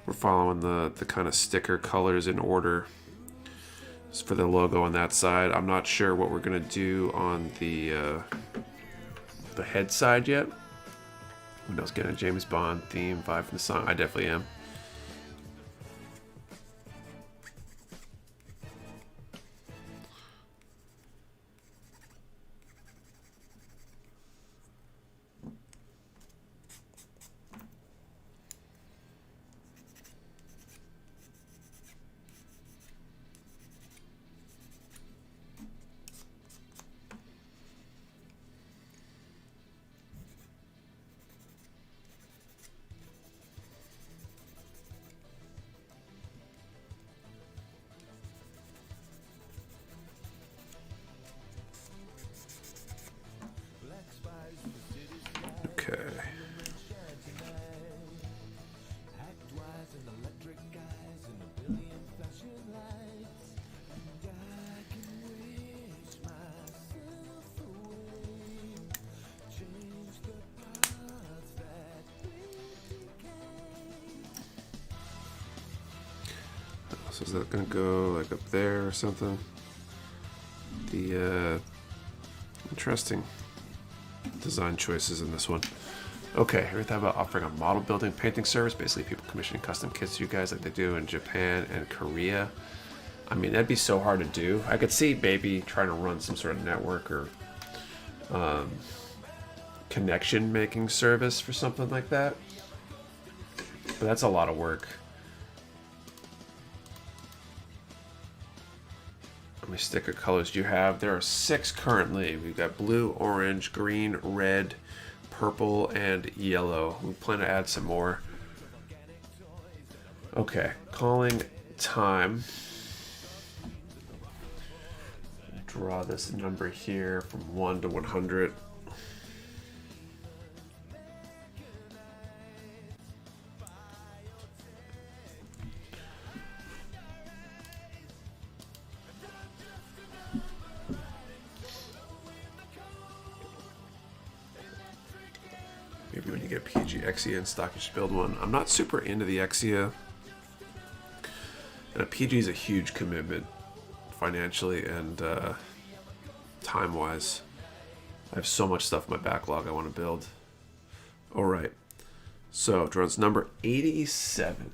We're following the kind of sticker colors in order for the logo on that side. I'm not sure what we're gonna do on the head side yet. Who knows? Getting a James Bond theme vibe from the song. I definitely am. that gonna go like up there or something? The interesting design choices in this one. Okay, we thought about offering a model building painting service. Basically, people commissioning custom kits to you guys like they do in Japan and Korea. I mean, that'd be so hard to do. I could see maybe trying to run some sort of network or connection making service for something like that. But that's a lot of work. How many sticker colors do you have? There are 6 currently. We've got blue, orange, green, red, purple, and yellow. We plan to add some more. Okay, calling time. Draw this number here from 1 to 100. Maybe when you get PG Exia in stock, you should build one. I'm not super into the Exia. And a PG is a huge commitment financially and time-wise. I have so much stuff in my backlog I want to build. All right. So, drones number 87.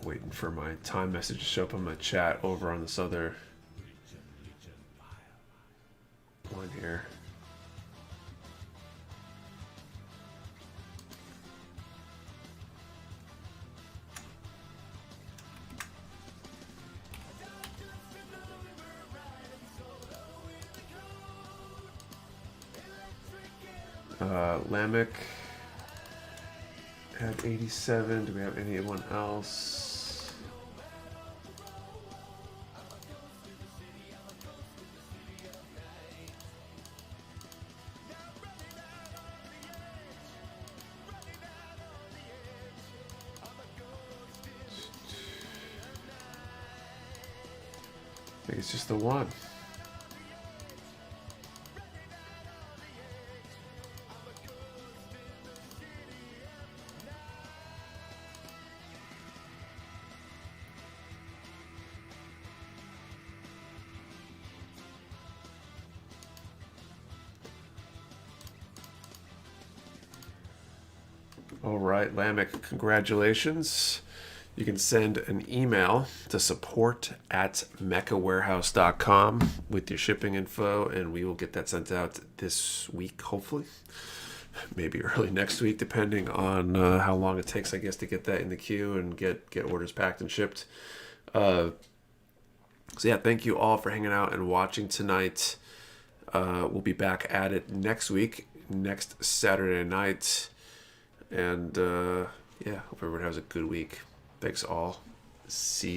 Waiting for my time message to show up in my chat over on this other one here. Lamech had 87. Do we have anyone else? I think it's just the one. All right, Lamech, congratulations. You can send an email to support@mechawarehouse.com with your shipping info, and we will get that sent out this week, hopefully. Maybe early next week, depending on how long it takes, I guess, to get that in the queue and get orders packed and shipped. So yeah, thank you all for hanging out and watching tonight. We'll be back at it next week, next Saturday night. And yeah, hope everyone has a good week. Thanks all. See you.